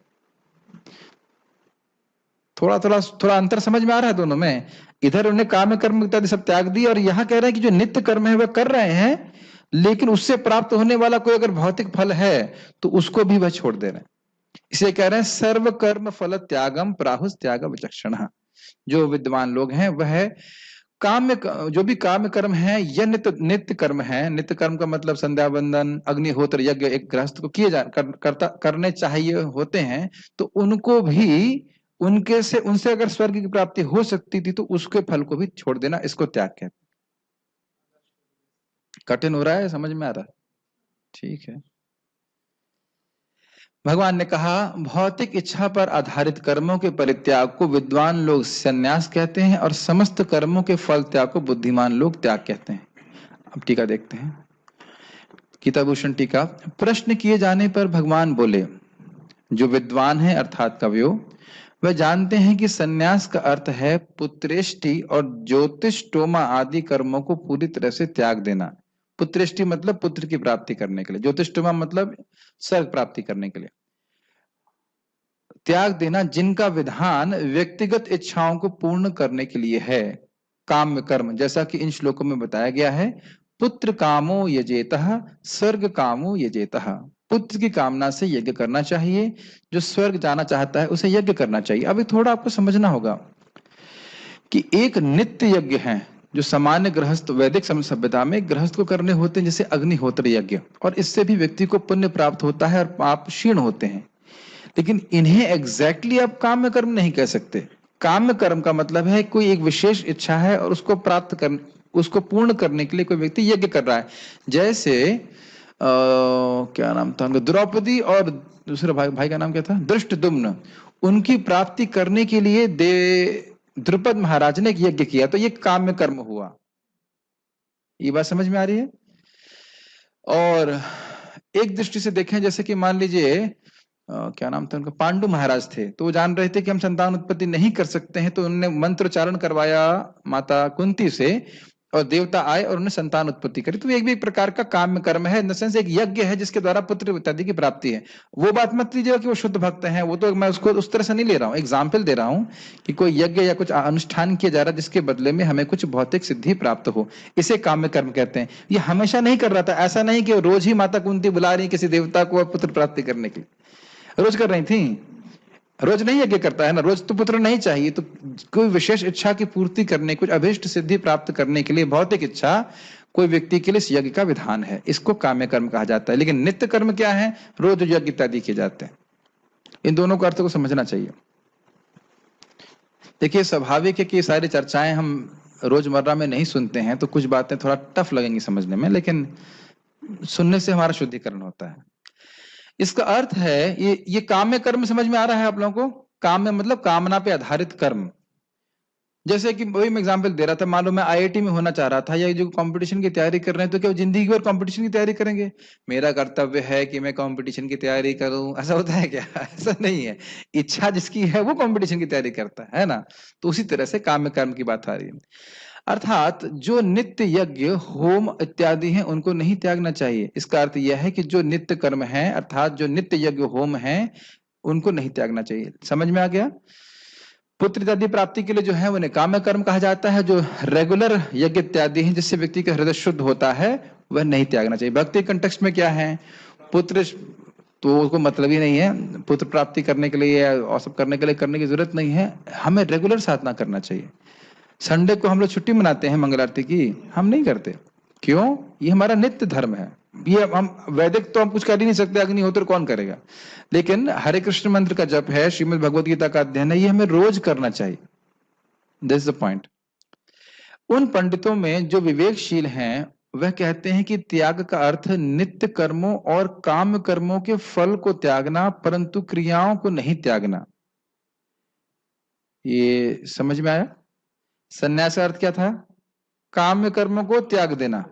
थोड़ा अंतर समझ में आ रहा है दोनों में? इधर उन्हें काम्य कर्म इत्यादि सब त्याग दिया, और यहाँ कह रहे हैं कि जो नित्य कर्म है वह कर रहे हैं, लेकिन उससे प्राप्त होने वाला कोई अगर भौतिक फल है तो उसको भी वह छोड़ दे रहे हैं। इसे कह रहे हैं सर्व कर्म फल त्यागम प्राहुस त्याग विचक्षण। जो विद्वान लोग हैं वह काम्य, जो भी काम्य कर्म है या नित्य कर्म है, नित्य कर्म का मतलब संध्या वंदन, अग्निहोत्र, यज्ञ एक गृहस्थ को करने चाहिए होते हैं, तो उनको भी उनसे अगर स्वर्ग की प्राप्ति हो सकती थी तो उसके फल को भी छोड़ देना, इसको त्याग कहते हैं। कठिन हो रहा है? समझ में आ रहा है? ठीक है। भगवान ने कहा भौतिक इच्छा पर आधारित कर्मों के परित्याग को विद्वान लोग सन्यास कहते हैं, और समस्त कर्मों के फल त्याग को बुद्धिमान लोग त्याग कहते हैं। अब टीका देखते हैं, गीताभूषण टीका। प्रश्न किए जाने पर भगवान बोले, जो विद्वान है अर्थात कवियों, वह जानते हैं कि सन्यास का अर्थ है पुत्रेष्टि और ज्योतिषोमा आदि कर्मों को पूरी तरह से त्याग देना। पुत्रेष्टि मतलब पुत्र की प्राप्ति करने के लिए, ज्योतिषोमा मतलब स्वर्ग प्राप्ति करने के लिए त्याग देना, जिनका विधान व्यक्तिगत इच्छाओं को पूर्ण करने के लिए है। काम्य कर्म, जैसा कि इन श्लोकों में बताया गया है, पुत्र कामो यजेतः स्वर्ग कामो यजेतः। पुत्र की कामना से यज्ञ करना चाहिए, जो स्वर्ग जाना चाहता है उसे यज्ञ करना चाहिए। अभी थोड़ा आपको समझना होगा कि एक नित्य यज्ञ है जो सामान्य गृहस्थ वैदिक सभ्यता में गृहस्थ को करने होते हैं, जैसे अग्निहोत्र यज्ञ, और इससे भी व्यक्ति को पुण्य प्राप्त होता है और पाप क्षीण होते हैं। लेकिन इन्हें एग्जैक्टली आप काम्य कर्म नहीं कह सकते। काम्य कर्म का मतलब है कोई एक विशेष इच्छा है और उसको पूर्ण करने के लिए कोई व्यक्ति यज्ञ कर रहा है। जैसे क्या नाम था उनका, द्रौपदी और दूसरे भाई का नाम क्या था, धृष्टद्युम्न, उनकी प्राप्ति करने के लिए द्रुपद महाराज ने एक यज्ञ किया, तो ये काम्य कर्म हुआ। ये बात समझ में आ रही है? और एक दृष्टि से देखें, जैसे कि मान लीजिए क्या नाम था उनका, पांडु महाराज थे, तो वो जान रहे थे कि हम संतान उत्पत्ति नहीं कर सकते हैं, तो उन्होंने मंत्रोच्चारण करवाया माता कुंती से, और देवता आए और उन्हें संतान उत्पत्ति करी। तो एक भी प्रकार का काम्य कर्म है, इन द सेंस एक यज्ञ है जिसके द्वारा पुत्र इत्यादि की प्राप्ति है। वो बात मत लीजिएगा कि वो शुद्ध भक्त हैं, वो तो मैं उसको उस तरह से नहीं ले रहा हूँ, एग्जाम्पल दे रहा हूँ कि कोई यज्ञ या कुछ अनुष्ठान किया जा रहा है जिसके बदले में हमें कुछ भौतिक सिद्धि प्राप्त हो, इसे काम्य कर्म कहते हैं। ये हमेशा नहीं कर रहा था, ऐसा नहीं कि रोज ही माता कुंती बुला रही किसी देवता को पुत्र प्राप्ति करने की, रोज कर रही थी, रोज नहीं यज्ञ करता है ना, रोज तो पुत्र नहीं चाहिए, तो कोई विशेष इच्छा की पूर्ति करने, कुछ अभिष्ट सिद्धि प्राप्त करने के लिए भौतिक इच्छा कोई व्यक्ति के लिए इस यज्ञ का विधान है, इसको काम्य कर्म कहा जाता है। लेकिन नित्य कर्म क्या है, रोज यज्ञ इत्यादि किए जाते हैं। इन दोनों को अर्थ को समझना चाहिए। देखिए स्वाभाविक है कि ये सारी चर्चाएं हम रोजमर्रा में नहीं सुनते हैं, तो कुछ बातें थोड़ा टफ लगेंगी समझने में, लेकिन सुनने से हमारा शुद्धिकरण होता है। इसका अर्थ है ये काम्य कर्म समझ में आ रहा है आप लोगों को? काम्य मतलब कामना पे आधारित कर्म। जैसे कि वही मैं एग्जांपल दे रहा था, मान लो मैं आईआईटी में होना चाह रहा था, या जो कंपटीशन की तैयारी कर रहे हैं, तो क्या जिंदगी भर कंपटीशन की तैयारी करेंगे? मेरा कर्तव्य है कि मैं कंपटीशन की तैयारी करूं, ऐसा होता है क्या? ऐसा नहीं है। इच्छा जिसकी है वो कंपटीशन की तैयारी करता है ना। तो उसी तरह से काम्य कर्म की बात आ रही है। अर्थात जो नित्य यज्ञ होम इत्यादि हैं उनको नहीं त्यागना चाहिए। इसका अर्थ यह है कि जो नित्य कर्म है, अर्थात जो नित्य यज्ञ होम है, उनको नहीं त्यागना चाहिए। समझ में आ गया? पुत्र इत्यादि प्राप्ति के लिए जो है उन्हें काम्य कर्म कहा जाता है। जो रेगुलर यज्ञ इत्यादि हैं जिससे व्यक्ति का हृदय शुद्ध होता है, वह नहीं त्यागना चाहिए। भक्ति कंटेक्स्ट में क्या है, पुत्र तो उसको मतलब ही नहीं है, पुत्र प्राप्ति करने के लिए और सब करने के लिए करने की जरूरत नहीं है, हमें रेगुलर साधना करना चाहिए। संडे को हम लोग छुट्टी मनाते हैं मंगल आरती की, हम नहीं करते। क्यों? ये हमारा नित्य धर्म है। ये हम वैदिक तो हम कुछ कर ही नहीं सकते, अग्निहोत्र कौन करेगा, लेकिन हरे कृष्ण मंत्र का जप है, श्रीमद् भगवद गीता का अध्ययन है, ये हमें रोज करना चाहिए। This is the point. उन पंडितों में जो विवेकशील हैं वह कहते हैं कि त्याग का अर्थ नित्य कर्मों और काम कर्मों के फल को त्यागना, परंतु क्रियाओं को नहीं त्यागना। ये समझ में आया? संन्यास का अर्थ क्या था? काम्य कर्मों को त्याग देना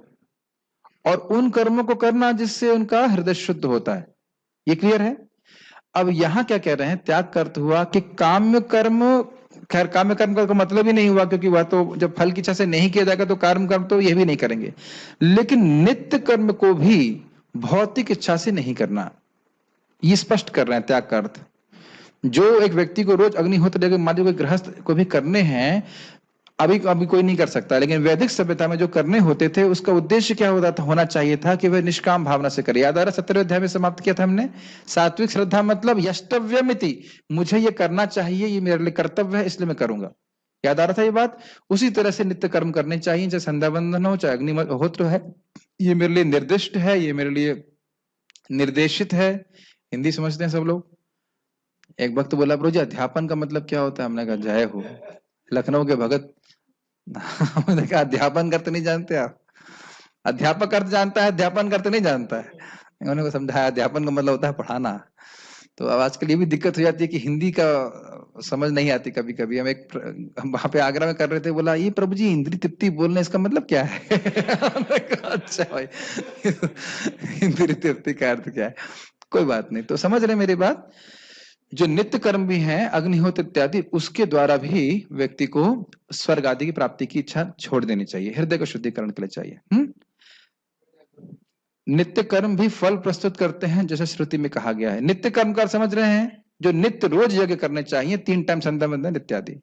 और उन कर्मों को करना जिससे उनका हृदय शुद्ध होता है। ये क्लियर है? अब यहां क्या कह रहे हैं, त्याग का अर्थ हुआ कि काम्य कर्म, खैर काम्य कर्म का मतलब ही नहीं हुआ, क्योंकि वह तो जब फल की इच्छा से नहीं किया जाएगा तो कर्म कर्म तो ये भी नहीं करेंगे। लेकिन नित्य कर्म को भी भौतिक इच्छा से नहीं करना, ये स्पष्ट कर रहे हैं त्याग का अर्थ। जो एक व्यक्ति को रोज अग्निहोत्र मान लीजिए गृहस्थ को भी करने हैं, अभी कोई नहीं कर सकता, लेकिन वैदिक सभ्यता में जो करने होते थे उसका उद्देश्य क्या होता था, होना चाहिए था कि वह निष्काम भावना से करे। याद आ रहा 17वें अध्याय में समाप्त किया था हमने, सात्विक श्रद्धा मतलब यष्टव्यमिति, मुझे ये करना चाहिए, ये मेरे लिए कर्तव्य है इसलिए मैं करूंगा। याद आ रहा था ये बात? उसी तरह से नित्य कर्म करने चाहिए, चाहे संध्या वंदन हो, चाहे अग्निहोत्र है, ये मेरे लिए निर्दिष्ट है, ये मेरे लिए निर्देशित है। हिंदी समझते हैं सब लोग? एक वक्त बोला प्रभु जी अध्यापन का मतलब क्या होता है? हमने कहा जय हो, लखनऊ के भगत। हमने कहा अध्यापन करते नहीं जानते आप? अध्यापक अर्थ जानता है, अध्यापन करते नहीं जानता है। उन्होंने को समझाया अध्यापन का मतलब होता है पढ़ाना। तो अब आजकल ये भी दिक्कत हो जाती है कि हिंदी का समझ नहीं आती कभी कभी। हम वहां पे आगरा में कर रहे थे, बोला ये प्रभु जी इंद्री तृप्ति बोलने इसका मतलब क्या है? अच्छा भाई इंद्री तृप्ति का अर्थ क्या है? कोई बात नहीं, तो समझ रहे मेरी बात। जो नित्य कर्म भी हैं अग्निहोत्र इत्यादि, उसके द्वारा भी व्यक्ति को स्वर्ग आदि की प्राप्ति की इच्छा छोड़ देनी चाहिए, हृदय को शुद्धिकरण के लिए चाहिए। नित्य कर्म भी फल प्रस्तुत करते हैं जैसे श्रुति में कहा गया है। नित्य कर्म का समझ रहे हैं? जो नित्य रोज यज्ञ करने चाहिए, 3 टाइम संध्या वंदन इत्यादि।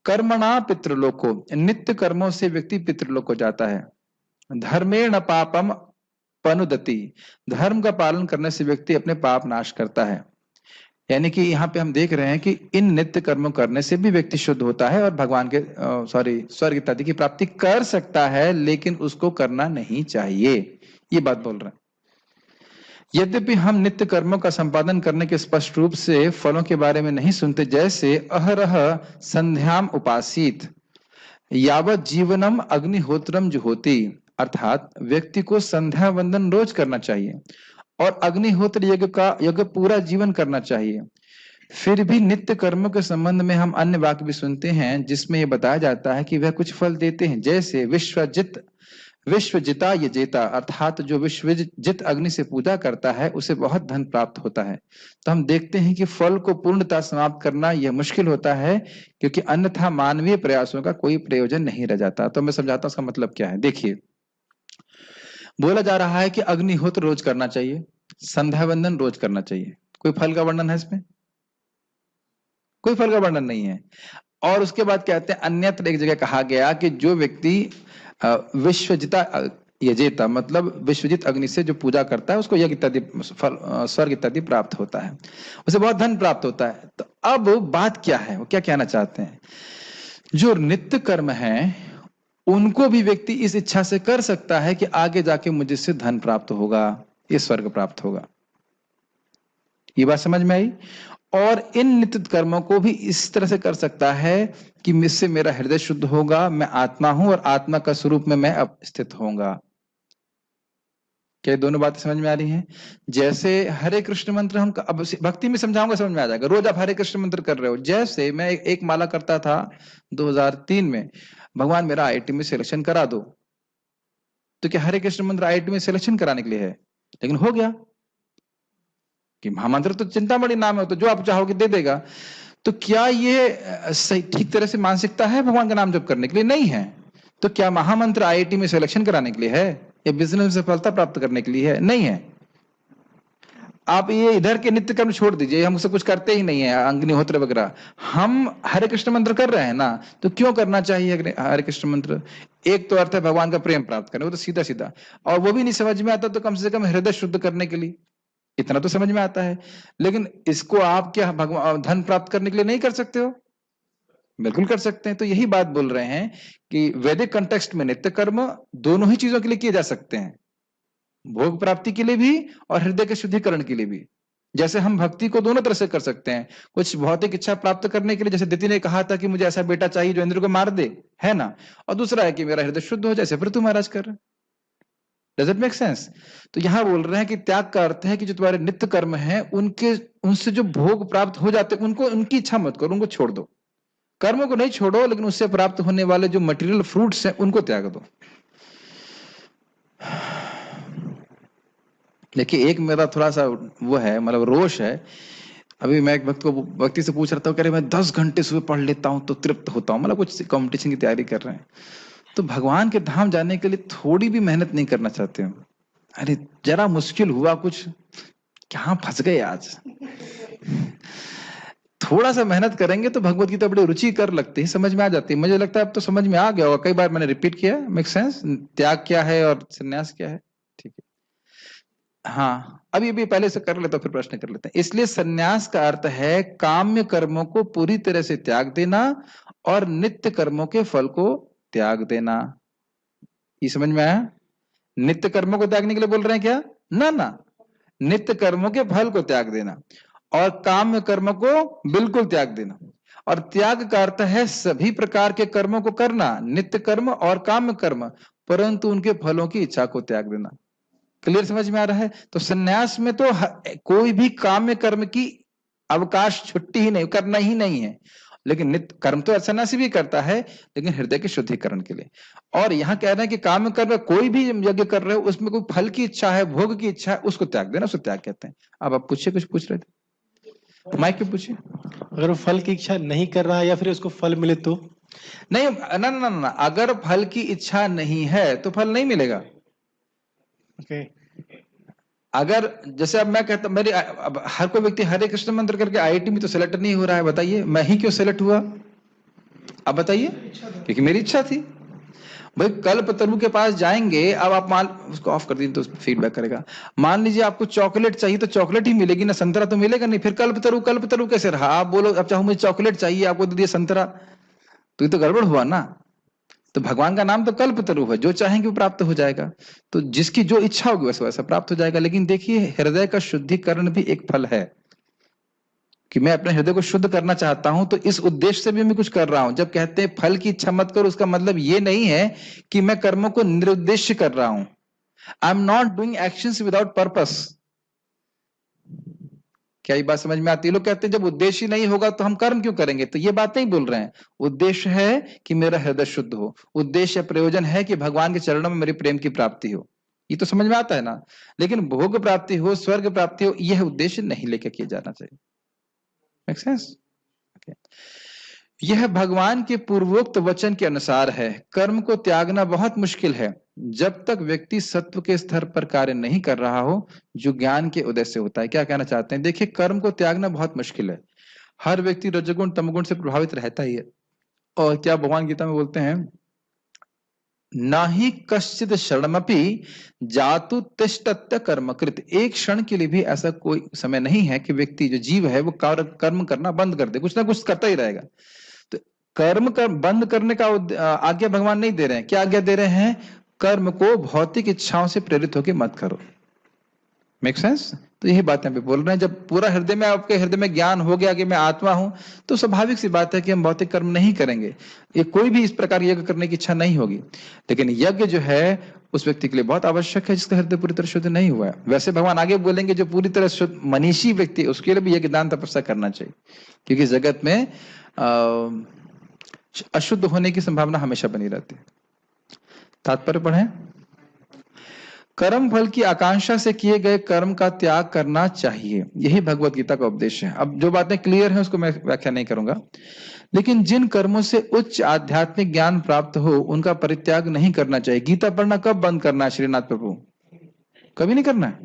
कर्मणा पितृलोको, नित्य कर्मों से व्यक्ति पितृलोक को जाता है। धर्मेण पापम पनुदति, धर्म का पालन करने से व्यक्ति अपने पाप नाश करता है। यानी कि यहाँ पे हम देख रहे हैं कि इन नित्य कर्मों करने से भी व्यक्ति शुद्ध होता है और भगवान के स्वर्ग इत्यादि की प्राप्ति कर सकता है, लेकिन उसको करना नहीं चाहिए, ये बात बोल रहे हैं। यद्यपि हम नित्य कर्मों का संपादन करने के स्पष्ट रूप से फलों के बारे में नहीं सुनते, जैसे अहरह संध्याम उपासित यावत जीवनम अग्निहोत्रम जुहोति, अर्थात व्यक्ति को संध्या वंदन रोज करना चाहिए और अग्निहोत्र यज्ञ पूरा जीवन करना चाहिए। फिर भी नित्य कर्मों के संबंध में हम अन्य वाक्य भी सुनते हैं जिसमें यह बताया जाता है कि वह कुछ फल देते हैं, जैसे विश्वजिता यजेता, अर्थात जो विश्वजित अग्नि से पूजा करता है उसे बहुत धन प्राप्त होता है। तो हम देखते हैं कि फल को पूर्णतः समाप्त करना यह मुश्किल होता है, क्योंकि अन्यथा मानवीय प्रयासों का कोई प्रयोजन नहीं रह जाता। तो मैं समझाता हूं उसका मतलब क्या है। देखिए, बोला जा रहा है कि अग्निहोत्र रोज करना चाहिए, संध्या वंदन रोज करना चाहिए। कोई फल का वर्णन है इसमें? कोई फल का वर्णन नहीं है। और उसके बाद कहते हैं अन्यत्र एक जगह कहा गया कि जो व्यक्ति विश्वजिता यजेता, मतलब विश्वजित अग्नि से जो पूजा करता है उसको यज्ञ इत्यादि फल, स्वर्ग इत्यादि प्राप्त होता है, उसे बहुत धन प्राप्त होता है। तो अब बात क्या है, वो क्या कहना चाहते हैं? जो नित्य कर्म है उनको भी व्यक्ति इस इच्छा से कर सकता है कि आगे जाके मुझे से धन प्राप्त होगा, ये स्वर्ग प्राप्त होगा। ये बात समझ में आई? और इन नित्य कर्मों को भी इस तरह से कर सकता है कि मुझसे मेरा हृदय शुद्ध होगा, मैं आत्मा हूं और आत्मा का स्वरूप में मैं अब स्थित होऊंगा। क्या दोनों बातें समझ में आ रही हैं? जैसे हरे कृष्ण मंत्र हम अब भक्ति में समझाऊंगा, समझ में आ जाएगा। रोज आप हरे कृष्ण मंत्र कर रहे हो। जैसे मैं एक माला करता था 2003 में, भगवान मेरा आईआईटी में सिलेक्शन करा दो, तो क्या हरे कृष्ण मंत्र आईआईटी में सिलेक्शन कराने के लिए है? लेकिन हो गया कि महामंत्र तो चिंतामणि नाम है, तो जो आप चाहोगे दे देगा। तो क्या ये सही ठीक तरह से मानसिकता है भगवान का नाम जप करने के लिए? नहीं है। तो क्या महामंत्र आईआईटी में सिलेक्शन कराने के लिए है या बिजनेस में सफलता प्राप्त करने के लिए है? नहीं है। आप ये इधर के नित्य कर्म छोड़ दीजिए, हम उससे कुछ करते ही नहीं है, अग्निहोत्र वगैरह। हम हरे कृष्ण मंत्र कर रहे हैं ना, तो क्यों करना चाहिए हरे कृष्ण मंत्र? एक तो अर्थ है भगवान का प्रेम प्राप्त करने, वो तो सीधा सीधा, और वो भी नहीं समझ में आता तो कम से कम हृदय शुद्ध करने के लिए, इतना तो समझ में आता है। लेकिन इसको आप क्या भगवान धन प्राप्त करने के लिए नहीं कर सकते हो? बिल्कुल कर सकते हैं। तो यही बात बोल रहे हैं कि वैदिक कंटेक्स्ट में नित्य कर्म दोनों ही चीजों के लिए किए जा सकते हैं, भोग प्राप्ति के लिए भी और हृदय के शुद्धिकरण के लिए भी। जैसे हम भक्ति को दोनों तरह से कर सकते हैं, कुछ भौतिक इच्छा प्राप्त करने के लिए, जैसे दिति ने कहा था कि मुझे ऐसा बेटा चाहिए जो इंद्र को मार दे, है ना, और दूसरा है कि मेरा हृदय शुद्ध हो, जैसे पृथु महाराज कर रहे हैं। Does it make sense? तो यहां बोल रहे हैं कि त्याग का अर्थ है कि जो तुम्हारे नित्य कर्म है उनसे जो भोग प्राप्त हो जाते हैं उनको, उनकी इच्छा मत करो, उनको छोड़ दो। कर्मों को नहीं छोड़ो, लेकिन उससे प्राप्त होने वाले जो मटेरियल फ्रूट्स हैं उनको त्याग दो। देखिए, एक मेरा थोड़ा सा वो है, मतलब रोष है। अभी मैं एक व्यक्ति से पूछ रहा था, कह रहे मैं 10 घंटे सुबह पढ़ लेता हूं तो तृप्त होता हूं, मतलब कुछ कंपटीशन की तैयारी कर रहे हैं, तो भगवान के धाम जाने के लिए थोड़ी भी मेहनत नहीं करना चाहते हो? अरे जरा मुश्किल हुआ कुछ, कहां फंस गए आज। थोड़ा सा मेहनत करेंगे तो भगवत गीता बड़ी रुचि कर लगती है, समझ में आ जाती है। मुझे लगता है अब तो समझ में आ गया होगा, कई बार मैंने रिपीट किया। Make sense? त्याग क्या है और संन्यास क्या है? ठीक है, हाँ, अभी पहले से कर लेते, फिर प्रश्न कर लेते हैं। इसलिए संन्यास का अर्थ है काम्य कर्मों को पूरी तरह से त्याग देना और नित्य कर्मों के फल को त्याग देना। ये समझ में आया? नित्य कर्मों को त्यागने के लिए बोल रहे हैं क्या? ना, नित्य कर्मों के फल को त्याग देना और काम्य कर्म को बिल्कुल त्याग देना। और त्याग का अर्थ है सभी प्रकार के कर्मों को करना, नित्य कर्म और काम्य कर्म, परंतु उनके फलों की इच्छा को त्याग देना। क्लियर समझ में आ रहा है? तो संन्यास में तो कोई भी काम्य कर्म की अवकाश, छुट्टी ही नहीं, करना ही नहीं है। लेकिन नित्य कर्म तो सन्यासी भी करता है, लेकिन हृदय के शुद्धिकरण के लिए। और यहाँ कह रहे हैं कि काम्य कर्म कोई भी यज्ञ कर रहे हो उसमें कोई फल की इच्छा है, भोग की इच्छा है, उसको त्याग देना, उसको त्याग कहते हैं। अब आप पूछिए, कुछ पूछ रहे थे, माइक पे पूछिए। अगर वो फल की इच्छा नहीं कर रहा है या फिर उसको फल मिले तो? नहीं, ना, अगर फल की इच्छा नहीं है तो फल नहीं मिलेगा। ओके। अगर जैसे अब मैं कहता, मेरी अब हर कोई व्यक्ति हरे कृष्ण मंत्र करके आईआईटी में तो सेलेक्ट नहीं हो रहा है, बताइए मैं ही क्यों सेलेक्ट हुआ? अब बताइए, क्योंकि मेरी इच्छा थी। भाई कल्पतरु के पास जाएंगे, अब आप मान, उसको ऑफ कर दीजिए तो फीडबैक करेगा। मान लीजिए आपको चॉकलेट चाहिए तो चॉकलेट ही मिलेगी ना, संतरा तो मिलेगा नहीं। फिर कल्पतरु कैसे रहा? आप बोलो अब चाहो मुझे चॉकलेट चाहिए, आपको दे दिया संतरा, तो ये तो गड़बड़ हुआ ना। तो भगवान का नाम तो कल्पतरु है, जो चाहेंगे वो प्राप्त हो जाएगा। तो जिसकी जो इच्छा होगी वैसा वैसा प्राप्त हो जाएगा। लेकिन देखिए, हृदय का शुद्धिकरण भी एक फल है। कि मैं अपने हृदय को शुद्ध करना चाहता हूं, तो इस उद्देश्य से भी मैं कुछ कर रहा हूं। जब कहते हैं फल की इच्छा मत करो, उसका मतलब ये नहीं है कि मैं कर्मों को निरुद्देश्य कर रहा हूं। I am not doing actions without purpose. क्या ये बात समझ में आती है? लोग कहते हैं जब उद्देश्य नहीं होगा तो हम कर्म क्यों करेंगे? तो ये बात नहीं बोल रहे हैं। उद्देश्य है कि मेरा हृदय शुद्ध हो, उद्देश्य प्रयोजन है कि भगवान के चरणों में मेरे प्रेम की प्राप्ति हो। ये तो समझ में आता है ना? लेकिन भोग प्राप्ति हो, स्वर्ग प्राप्ति हो, यह उद्देश्य नहीं लेकर किया जाना चाहिए। Make sense? यह भगवान के पूर्वोक्त वचन के अनुसार है। कर्म को त्यागना बहुत मुश्किल है जब तक व्यक्ति सत्व के स्तर पर कार्य नहीं कर रहा हो, जो ज्ञान के उदय से होता है। क्या कहना चाहते हैं? देखिए, कर्म को त्यागना बहुत मुश्किल है। हर व्यक्ति रजोगुण तमगुण से प्रभावित रहता ही है। और क्या भगवान गीता में बोलते हैं, ना ही कश्चित शरणमपि जातु तिष्ठत्य कर्मकृत। एक क्षण के लिए भी ऐसा कोई समय नहीं है कि व्यक्ति जो जीव है वो कर्म करना बंद कर दे, कुछ ना कुछ करता ही रहेगा। तो कर्म बंद करने का आज्ञा भगवान नहीं दे रहे हैं। क्या आज्ञा दे रहे हैं? कर्म को भौतिक इच्छाओं से प्रेरित होकर मत करो। Make sense? तो यही बात यहाँ पे बोल रहे हैं। जब पूरा हृदय में, आपके हृदय में ज्ञान हो गया कि मैं आत्मा हूं, तो स्वाभाविक सी बात है कि हम भौतिक कर्म नहीं करेंगे। ये कोई भी इस प्रकार यज्ञ करने की इच्छा नहीं होगी। लेकिन यज्ञ जो है उस व्यक्ति के लिए बहुत आवश्यक है जिसका हृदय पूरी तरह शुद्ध नहीं हुआ है। वैसे भगवान आगे बोलेंगे जो पूरी तरह शुद्ध मनीषी व्यक्ति, उसके लिए भी यज्ञ दान तपस्या करना चाहिए, क्योंकि जगत में अशुद्ध होने की संभावना हमेशा बनी रहती है। तात्पर्य पढ़ें। कर्म फल की आकांक्षा से किए गए कर्म का त्याग करना चाहिए, यही भगवत गीता का उपदेश है। अब जो बातें क्लियर हैं उसको मैं व्याख्या नहीं करूंगा, लेकिन जिन कर्मों से उच्च आध्यात्मिक ज्ञान प्राप्त हो उनका परित्याग नहीं करना चाहिए। गीता पढ़ना कब बंद करना है श्रीनाथ प्रभु? कभी नहीं करना है।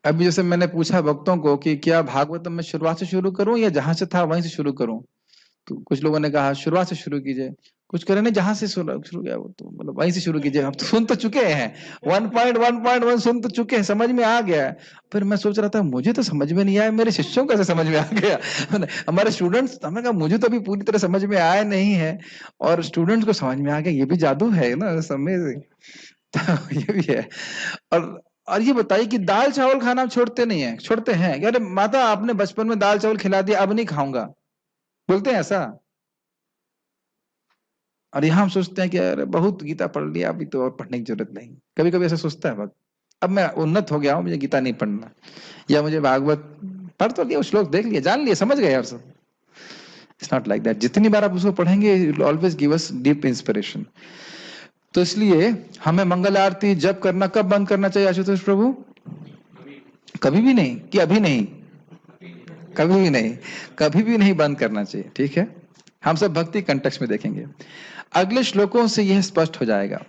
अभी जैसे मैंने पूछा भक्तों को कि क्या भागवतम में शुरुआत से शुरू करूं या जहां से था वहीं से शुरू करूं, तो कुछ लोगों ने कहा शुरुआत से शुरू कीजिए, कुछ करें नहीं जहां से शुरू किया वो तो मतलब वहीं से शुरू कीजिए। हम तो सुन तो चुके हैं, 1.1.1 सुन तो चुके हैं, समझ में आ गया है। फिर मैं सोच रहा था मुझे तो समझ में नहीं आया, मेरे शिष्यों को कैसे समझ में आ गया? हमारे स्टूडेंट्स, हमें कहा मुझे तो अभी पूरी तरह समझ में आया नहीं है, और स्टूडेंट्स को समझ में आ गया। ये भी जादू है ना समय से। तो ये भी है। और ये बताइए कि दाल चावल खाना आप छोड़ते नहीं है? छोड़ते हैं। अरे माता आपने बचपन में दाल चावल खिला दिया, अब नहीं खाऊंगा, बोलते हैं ऐसा? और यहाँ हम सोचते हैं कि अरे बहुत गीता पढ़ लिया, अभी तो और पढ़ने की जरूरत नहीं। कभी कभी ऐसा सोचता है वक्त, अब मैं उन्नत हो गया हूँ, मुझे गीता नहीं पढ़ना, या मुझे भागवत पढ़ तो लिया, श्लोक देख लिया, जान लिया, समझ गए और सब। It's not like that. जितनी बार आप उसको पढ़ेंगे it will always give us deep inspiration. तो इसलिए हमें मंगल आरती जप करना कब बंद करना चाहिए आशुतोष प्रभु? कभी भी नहीं कि अभी नहीं, कभी भी नहीं, कभी भी नहीं बंद करना चाहिए। ठीक है, हम सब भक्ति कंटेक्स्ट में देखेंगे। अगले श्लोकों से यह स्पष्ट हो जाएगा।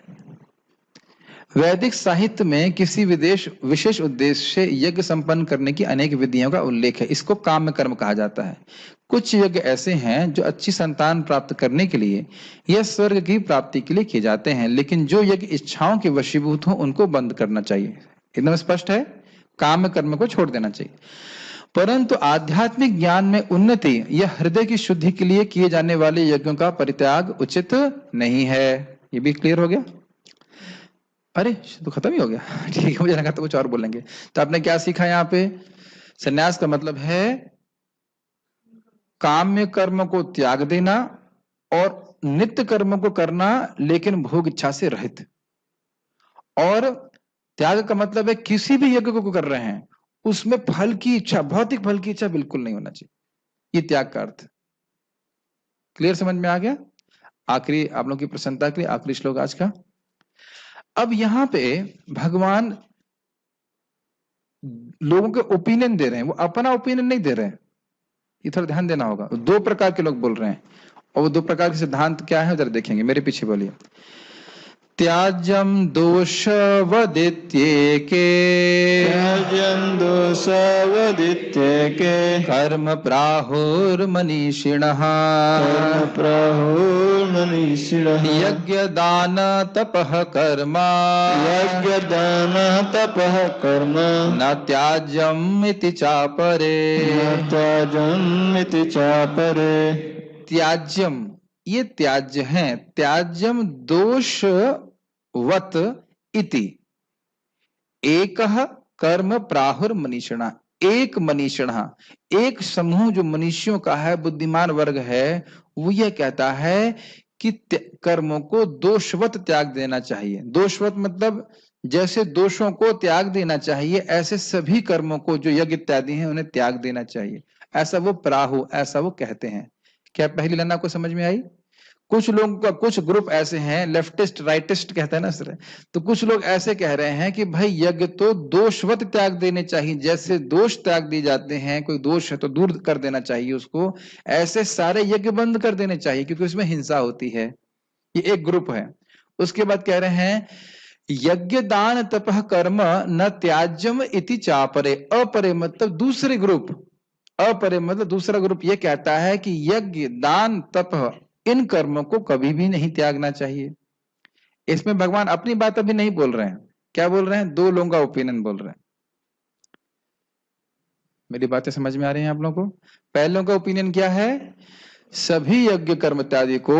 वैदिक साहित्य में किसी विशेष उद्देश्य से यज्ञ संपन्न करने की अनेक विधियों का उल्लेख है। इसको काम्य कर्म कहा जाता है। कुछ यज्ञ ऐसे हैं जो अच्छी संतान प्राप्त करने के लिए या स्वर्ग की प्राप्ति के लिए किए जाते हैं, लेकिन जो यज्ञ इच्छाओं के वशीभूत हो उनको बंद करना चाहिए। एकदम स्पष्ट है, काम्य कर्म को छोड़ देना चाहिए। परंतु आध्यात्मिक ज्ञान में उन्नति या हृदय की शुद्धि के लिए किए जाने वाले यज्ञों का परित्याग उचित नहीं है। ये भी क्लियर हो गया? अरे तो खत्म ही हो गया। ठीक है, मुझे लगा तो कुछ और बोलेंगे। तो आपने क्या सीखा यहाँ पे? संन्यास का मतलब है काम्य कर्म को त्याग देना और नित्य कर्म को करना, लेकिन भोग इच्छा से रहित। और त्याग का मतलब है किसी भी यज्ञ को कर रहे हैं उसमें फल की इच्छा, भौतिक फल की इच्छा बिल्कुल नहीं होना चाहिए। ये त्याग का अर्थ। क्लियर, समझ में आ गया? आखिरी, आप लोगों की प्रसन्नता के लिए आखिरी श्लोक आज का। अब यहां पे भगवान लोगों के ओपिनियन दे रहे हैं, वो अपना ओपिनियन नहीं दे रहे हैं। ये थोड़ा ध्यान देना होगा। दो प्रकार के लोग बोल रहे हैं, और वो दो प्रकार के सिद्धांत क्या है जरा देखेंगे। मेरे पीछे बोलिए। त्याज्यम दोषवदित्येके, त्याज्यं दोषवदित्येके, कर्म प्राहुर्मनीषिणः, कर्म प्राहुर्मनीषिणः, यज्ञ दान तपः कर्म, यज्ञदान तपः कर्म, न त्याज्यम इति चापरे। न त्याज्यम् इति चापरे। त्याज्यम, ये त्याज्य है। त्याज्यम दोषवत इति एकः कर्म प्राहुर्मनीषिणः। एक मनीषण, एक समूह जो मनुष्यों का है, बुद्धिमान वर्ग है, वो यह कहता है कि कर्मों को दोषवत त्याग देना चाहिए। दोषवत मतलब जैसे दोषों को त्याग देना चाहिए, ऐसे सभी कर्मों को जो यज्ञ इत्यादि हैं उन्हें त्याग देना चाहिए। ऐसा वो प्राहु, ऐसा वो कहते हैं। क्या पहली लाइन आपको समझ में आई? कुछ लोगों का, कुछ ग्रुप ऐसे हैं, लेफ्टिस्ट राइटिस्ट कहते हैं ना सर, तो कुछ लोग ऐसे कह रहे हैं कि भाई यज्ञ तो दोषवत त्याग देने चाहिए, जैसे दोष त्याग दिए जाते हैं, कोई दोष है तो दूर कर देना चाहिए उसको, ऐसे सारे यज्ञ बंद कर देने चाहिए क्योंकि उसमें हिंसा होती है। ये एक ग्रुप है। उसके बाद कह रहे हैं यज्ञ दान तपह कर्म न त्याज्यम इति चापरे। अपरे मतलब दूसरे ग्रुप, अपरे मतलब दूसरा ग्रुप ये कहता है कि यज्ञ दान तप इन कर्मों को कभी भी नहीं त्यागना चाहिए। इसमें भगवान अपनी बात अभी नहीं बोल रहे हैं। क्या बोल रहे हैं? दो लोगों का ओपिनियन बोल रहे हैं। मेरी बातें समझ में आ रही हैं आप लोगों को? पहलों का ओपिनियन क्या है? सभी यज्ञ कर्म इत्यादि को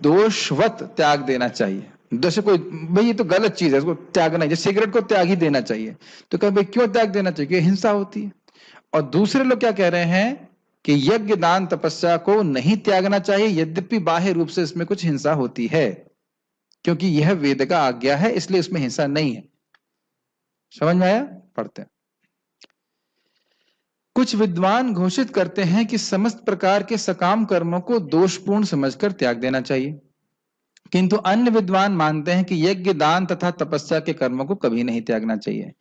दोषवत त्याग देना चाहिए। जैसे कोई भाई ये तो गलत चीज है, इसको त्यागना, जैसे सिगरेट को त्याग ही देना चाहिए, तो कह भाई क्यों त्याग देना चाहिए? क्योंकि हिंसा होती है। और दूसरे लोग क्या कह रहे हैं कि यज्ञ दान तपस्या को नहीं त्यागना चाहिए, यद्यपि बाह्य रूप से इसमें कुछ हिंसा होती है, क्योंकि यह वेद का आज्ञा है, इसलिए इसमें हिंसा नहीं है। समझ में आया? पढ़ते हैं। कुछ विद्वान घोषित करते हैं कि समस्त प्रकार के सकाम कर्मों को दोषपूर्ण समझकर त्याग देना चाहिए, किंतु अन्य विद्वान मानते हैं कि यज्ञ दान तथा तपस्या के कर्मों को कभी नहीं त्यागना चाहिए।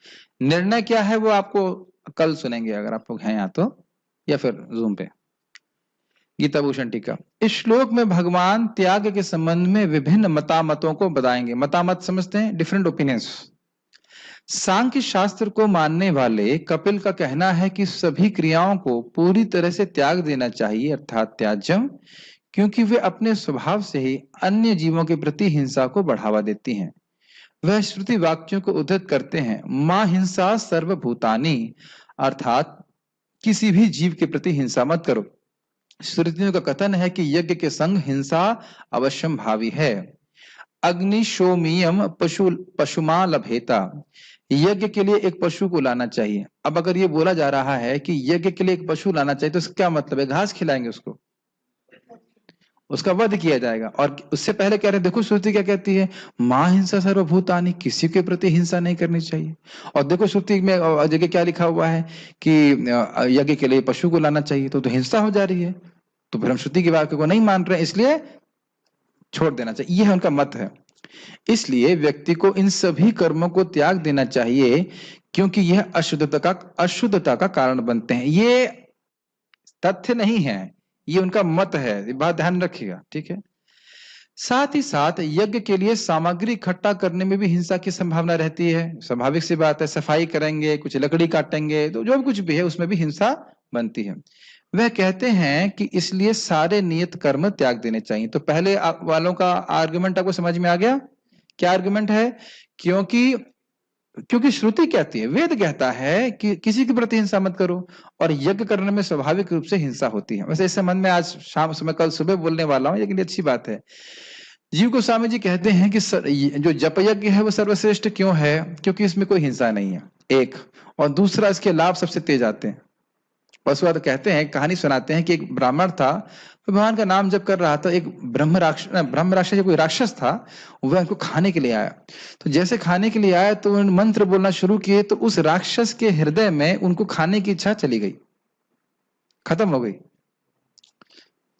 निर्णय क्या है वो आपको कल सुनेंगे अगर आप लोग हैं यहाँ तो, या फिर जूम पे। गीता भूषण टीका। इस श्लोक में भगवान त्याग के संबंध में विभिन्न मतामतों को बताएंगे। मतामत समझते हैं? Different opinions. सांख्य शास्त्र को मानने वाले कपिल का कहना है कि सभी क्रियाओं को पूरी तरह से त्याग देना चाहिए, अर्थात त्याज्यम, क्योंकि वे अपने स्वभाव से ही अन्य जीवों के प्रति हिंसा को बढ़ावा देती हैं। वह श्रुति वाक्यों को उद्धृत करते हैं, मां हिंसा सर्वभूतानि, अर्थात किसी भी जीव के प्रति हिंसा मत करो। श्रुतियों का कथन है कि यज्ञ के संग हिंसा अवश्यम भावी है। अग्निशोमियम पशुमा लभेता, यज्ञ के लिए एक पशु को लाना चाहिए। अब अगर ये बोला जा रहा है कि यज्ञ के लिए एक पशु लाना चाहिए, तो इसका क्या मतलब है? घास खिलाएंगे उसको, उसका वध किया जाएगा। और उससे पहले कह रहे हैं, देखो श्रुति क्या कहती है, मां हिंसा सर्वभूतानि, किसी के प्रति हिंसा नहीं करनी चाहिए। और देखो श्रुति में जगह क्या लिखा हुआ है कि यज्ञ के लिए पशु को लाना चाहिए, तो हिंसा हो जा रही है। तो फिर हम श्रुति की वाक्य को नहीं मान रहे, इसलिए छोड़ देना चाहिए। यह उनका मत है। इसलिए व्यक्ति को इन सभी कर्मों को त्याग देना चाहिए, क्योंकि यह अशुद्धता का कारण बनते हैं। ये तथ्य नहीं है, ये उनका मत है, ये बात ध्यान रखिएगा, ठीक है। साथ ही साथ यज्ञ के लिए सामग्री इकट्ठा करने में भी हिंसा की संभावना रहती है। स्वाभाविक सी बात है, सफाई करेंगे, कुछ लकड़ी काटेंगे, तो जो कुछ भी है उसमें भी हिंसा बनती है। वह कहते हैं कि इसलिए सारे नियत कर्म त्याग देने चाहिए। तो पहले वालों का आर्गुमेंट आपको समझ में आ गया? क्या आर्गुमेंट है? क्योंकि श्रुति कहती है, वेद कहता है कि किसी के प्रति हिंसा मत करो, और यज्ञ करने में स्वाभाविक रूप से हिंसा होती है। वैसे इस संबंध में आज शाम समय, कल सुबह बोलने वाला हूं, लेकिन अच्छी बात है। जीव गोस्वामी जी कहते हैं कि जो जप यज्ञ है वो सर्वश्रेष्ठ क्यों है? क्योंकि इसमें कोई हिंसा नहीं है, एक, और दूसरा इसके लाभ सबसे तेज आते हैं। उसके बाद कहते हैं, कहानी सुनाते हैं कि एक ब्राह्मण था, भगवान का नाम जप कर रहा था, एक ब्रह्म राक्षस कोई राक्षस था, वह उनको खाने के लिए आया। तो जैसे खाने के लिए आया तो उन्होंने मंत्र बोलना शुरू किए, तो उस राक्षस के हृदय में उनको खाने की इच्छा चली गई, खत्म हो गई।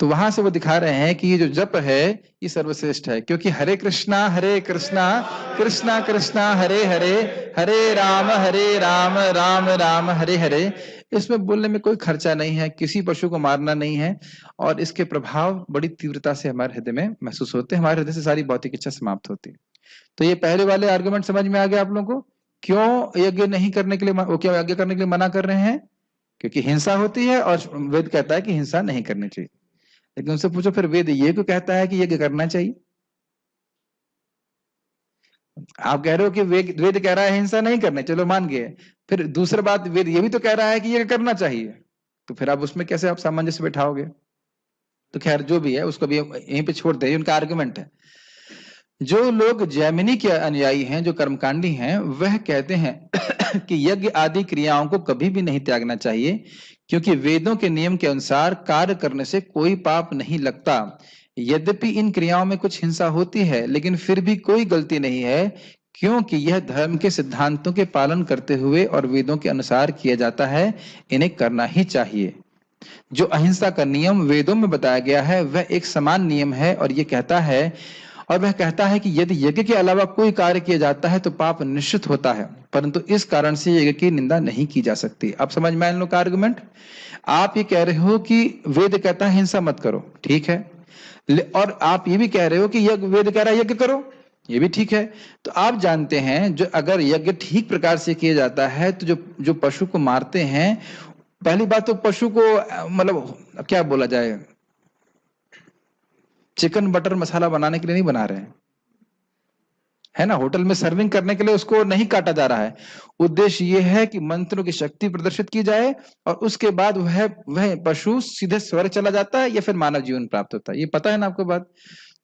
तो वहां से वो दिखा रहे हैं कि ये जो जप है ये सर्वश्रेष्ठ है, क्योंकि हरे कृष्णा कृष्णा कृष्णा हरे हरे, हरे राम राम राम हरे हरे। इसमें बोलने में कोई खर्चा नहीं है, किसी पशु को मारना नहीं है, और इसके प्रभाव बड़ी तीव्रता से हमारे हृदय में महसूस होते हैं। हमारे हृदय से सारी भौतिक इच्छा समाप्त होती है। तो ये पहले वाले आर्गुमेंट समझ में आ गया आप लोगों को? क्यों यज्ञ नहीं करने के लिए, क्या यज्ञ करने के लिए मना कर रहे हैं? क्योंकि हिंसा होती है, और वेद कहता है कि हिंसा नहीं करनी चाहिए। लेकिन उनसे पूछो, फिर वेद ये क्यों कहता है कि यज्ञ करना चाहिए? आप कह रहे हो कि वेद कह रहा है हिंसा नहीं करना, चलो मान गए। फिर दूसरी बात, वेद ये भी तो कह रहा है कि ये करना चाहिए, तो फिर आप उसमें कैसे आप सामंजस्य बैठाओगे? तो खैर जो भी है उसको भी यहीं पे छोड़ दे, उनका आर्गुमेंट है। जो लोग जैमिनी के अनुयायी हैं, जो कर्मकांडी हैं, वह कहते हैं कि यज्ञ आदि क्रियाओं को कभी भी नहीं त्यागना चाहिए, क्योंकि वेदों के नियम के अनुसार कार्य करने से कोई पाप नहीं लगता। यद्यपि इन क्रियाओं में कुछ हिंसा होती है, लेकिन फिर भी कोई गलती नहीं है, क्योंकि यह धर्म के सिद्धांतों के पालन करते हुए और वेदों के अनुसार किया जाता है। इन्हें करना ही चाहिए। जो अहिंसा का नियम वेदों में बताया गया है वह एक समान नियम है, और वह कहता है कि यदि यज्ञ के अलावा कोई कार्य किया जाता है तो पाप निश्चित होता है, परंतु इस कारण से यज्ञ की निंदा नहीं की जा सकती। अब समझ में आया इन लोग का आर्गुमेंट? आप ये कह रहे हो कि वेद कहता है हिंसा मत करो, ठीक है, और आप ये भी कह रहे हो कि वेद कह रहा है यज्ञ करो, ये भी ठीक है। तो आप जानते हैं जो अगर यज्ञ ठीक प्रकार से किया जाता है तो जो पशु को मारते हैं, पहली बात तो पशु को मतलब क्या बोला जाए, चिकन बटर मसाला बनाने के लिए नहीं बना रहे हैं, है ना, होटल में सर्विंग करने के लिए उसको नहीं काटा जा रहा है। उद्देश्य यह है कि मंत्रों की शक्ति प्रदर्शित की जाए और उसके बाद वह पशु सीधे स्वर्ग चला जाता है या फिर मानव जीवन प्राप्त होता है। ये पता है ना आपको बात?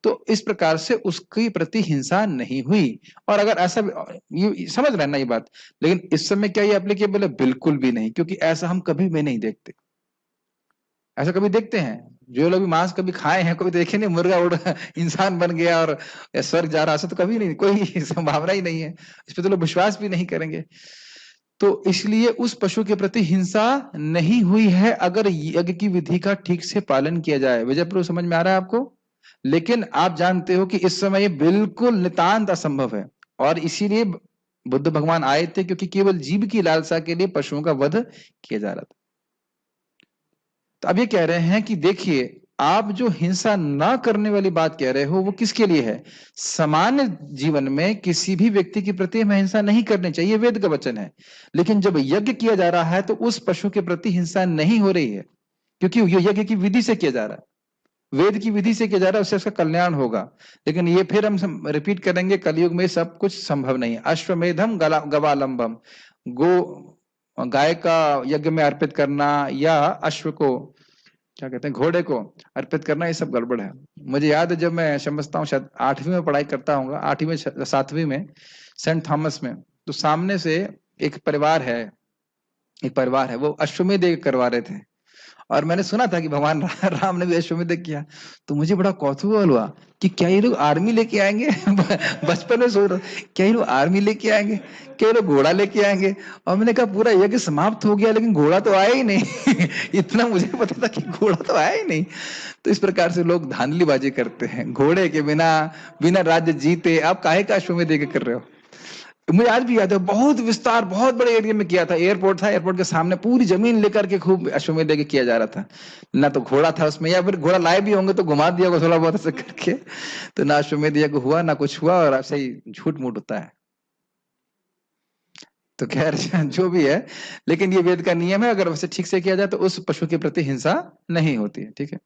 तो इस प्रकार से उसकी प्रति हिंसा नहीं हुई। और अगर ऐसा ये समझ रहे हैं ना ये बात, लेकिन इस समय क्या ये एप्लीकेबल है? बिल्कुल भी नहीं, क्योंकि ऐसा हम कभी भी नहीं देखते। ऐसा कभी देखते हैं? जो लोग भी मांस कभी खाए हैं, कभी देखे नहीं मुर्गा उड़ इंसान बन गया और स्वर्ग जा रहा, ऐसा तो कभी नहीं, कोई संभावना ही नहीं है। इस पे तो लोग विश्वास भी नहीं करेंगे। तो इसलिए उस पशु के प्रति हिंसा नहीं हुई है अगर यज्ञ की विधि का ठीक से पालन किया जाए। विजय प्रभु, समझ में आ रहा है आपको? लेकिन आप जानते हो कि इस समय ये बिल्कुल नितांत असंभव है, और इसीलिए बुद्ध भगवान आए थे, क्योंकि केवल जीव की लालसा के लिए पशुओं का वध किया जा रहा था। तो अब ये कह रहे हैं कि देखिए, आप जो हिंसा ना करने वाली बात कह रहे हो वो किसके लिए है? सामान्य जीवन में किसी भी व्यक्ति के प्रति हमें हिंसा नहीं करनी चाहिए, वेद का वचन है। लेकिन जब यज्ञ किया जा रहा है तो उस पशु के प्रति हिंसा नहीं हो रही है, क्योंकि ये यज्ञ की विधि से किया जा रहा है, वेद की विधि से किया जा रहा है, उससे उसका कल्याण होगा। लेकिन ये फिर हम रिपीट करेंगे, कलयुग में सब कुछ संभव नहीं है। अश्वमेधम गवालंबम, गाय का यज्ञ में अर्पित करना या अश्व को, क्या कहते हैं, घोड़े को अर्पित करना, ये सब गड़बड़ है। मुझे याद है जब मैं समझता हूँ शायद 8वीं में पढ़ाई करता हूँ, 8वीं में 7वीं में सेंट थॉमस में, तो सामने से एक परिवार है, वो अश्वमेध यज्ञ करवा रहे थे, और मैंने सुना था कि भगवान राम ने भी अश्वमेध यज्ञ किया। तो मुझे बड़ा कौतूहल हुआ कि क्या ये लोग आर्मी लेके आएंगे बचपन में सोच रहा, क्या ये लोग आर्मी लेके आएंगे, क्या ये लोग घोड़ा लेके आएंगे? और मैंने कहा पूरा यज्ञ समाप्त हो गया लेकिन घोड़ा तो आया ही नहीं इतना मुझे पता था कि घोड़ा तो आया ही नहीं। तो इस प्रकार से लोग धांधलीबाजी करते हैं, घोड़े के बिना राज्य जीते आप काहे का अश्वमेध यज्ञ कर रहे हो? मुझे आज भी याद है, बहुत विस्तार, बहुत बड़े एरिया में किया था। एयरपोर्ट था, एयरपोर्ट के सामने पूरी जमीन लेकर के खूब अश्वमेध यज्ञ किया जा रहा था। ना तो घोड़ा था उसमें, या फिर घोड़ा लाए भी होंगे तो घुमा दिया होगा थोड़ा बहुत ऐसे करके। तो ना अश्वमेध यज्ञ हुआ ना कुछ हुआ, और ऐसे ही झूठ मूठ होता है। तो खैर जो भी है, लेकिन ये वेद का नियम है, अगर वैसे ठीक से किया जाए तो उस पशु के प्रति हिंसा नहीं होती है। ठीक है,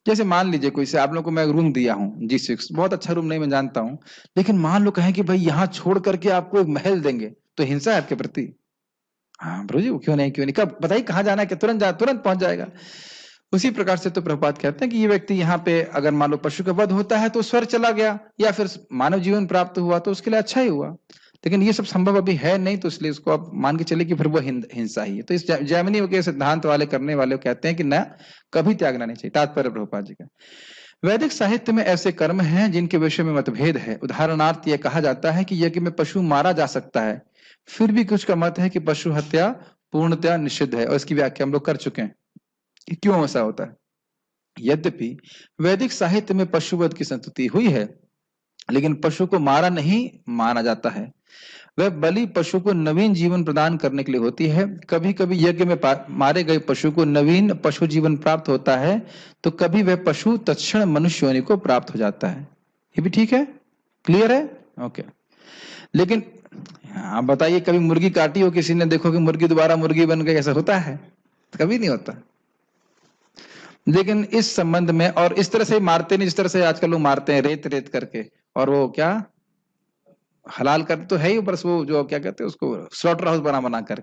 जैसे मान लीजिए कोई से आप लोगों को मैं रूम दिया हूँ G6, बहुत अच्छा रूम नहीं मैं जानता हूँ, लेकिन मान लो कहें कि भाई यहाँ छोड़ करके आपको एक महल देंगे, तो हिंसा है आपके प्रति? हाँ प्रभु जी, क्यों नहीं, कब बताइए कहाँ जाना है, कि तुरंत पहुंच जाएगा। उसी प्रकार से तो प्रभुपाद कहते हैं कि ये व्यक्ति यहाँ पे अगर मान लो पशु का वध होता है तो स्वर्ग चला गया या फिर मानव जीवन प्राप्त हुआ तो उसके लिए अच्छा ही हुआ। लेकिन ये सब संभव अभी है नहीं, तो इसलिए इसको आप मान के चले कि फिर वो हिंसा ही है। तो इस जैमिनी के सिद्धांत वाले करने वाले कहते हैं कि न, कभी त्यागना नहीं चाहिए। तात्पर्य प्रभुपाद जी का, वैदिक साहित्य में ऐसे कर्म हैं जिनके विषय में मतभेद है। उदाहरणार्थ यह कहा जाता है कि यज्ञ में पशु मारा जा सकता है, फिर भी कुछ का मत है कि पशु हत्या पूर्णतया निषिद्ध है, और इसकी व्याख्या हम लोग कर चुके हैं कि क्यों ऐसा होता है। यद्यपि वैदिक साहित्य में पशुवध की संस्तुति हुई है, लेकिन पशु को मारा नहीं माना जाता है। वह बलि पशु को नवीन जीवन प्रदान करने के लिए होती है। कभी कभी यज्ञ में मारे गए पशु को नवीन पशु जीवन प्राप्त होता है, तो कभी वह पशु तत्क्षण मनुष्य योनि को प्राप्त हो जाता है। ये भी ठीक है, क्लियर है? ओके। लेकिन आप बताइए, कभी मुर्गी काटी हो किसी ने, देखो कि मुर्गी दोबारा मुर्गी बन गई, ऐसा होता है? कभी नहीं होता। लेकिन इस संबंध में, और इस तरह से मारते नहीं जिस तरह से आजकल लोग मारते हैं, रेत करके, और वो क्या हलाल कर तो है ही, ऊपर वो जो क्या कहते हैं उसको, स्लॉटर हाउस बना कर।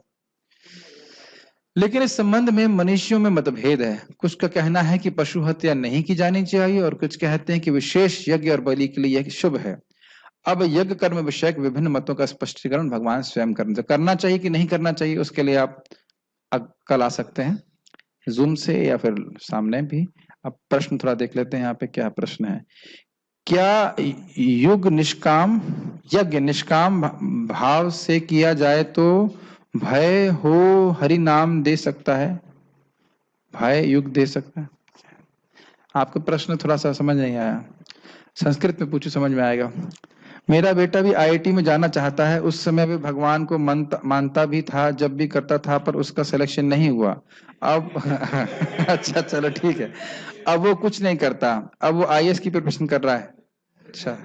लेकिन इस संबंध में मनीषियों में मतभेद है। कुछ का कहना है कि पशु हत्या नहीं की जानी चाहिए और कुछ कहते हैं कि विशेष यज्ञ और बलि के लिए यह शुभ है। अब यज्ञ कर्म विषयक विभिन्न मतों का स्पष्टीकरण भगवान स्वयं करना चाहिए कि नहीं करना चाहिए, उसके लिए आप कल आ सकते हैं जूम से या फिर सामने भी। अब प्रश्न थोड़ा देख लेते हैं यहाँ पे क्या प्रश्न है। क्या यज्ञ निष्काम भाव से किया जाए तो भय हो हरि नाम दे सकता है, भय युग दे सकता है? आपका प्रश्न थोड़ा सा समझ नहीं आया, संस्कृत में पूछो समझ में आएगा। मेरा बेटा भी आईआईटी में जाना चाहता है, उस समय भी भगवान को मानता भी था, जब भी करता था, पर उसका सिलेक्शन नहीं हुआ। अब अच्छा चलो ठीक है, अब वो कुछ नहीं करता, अब वो आईएएस की प्रिपरेशन कर रहा है। अच्छा,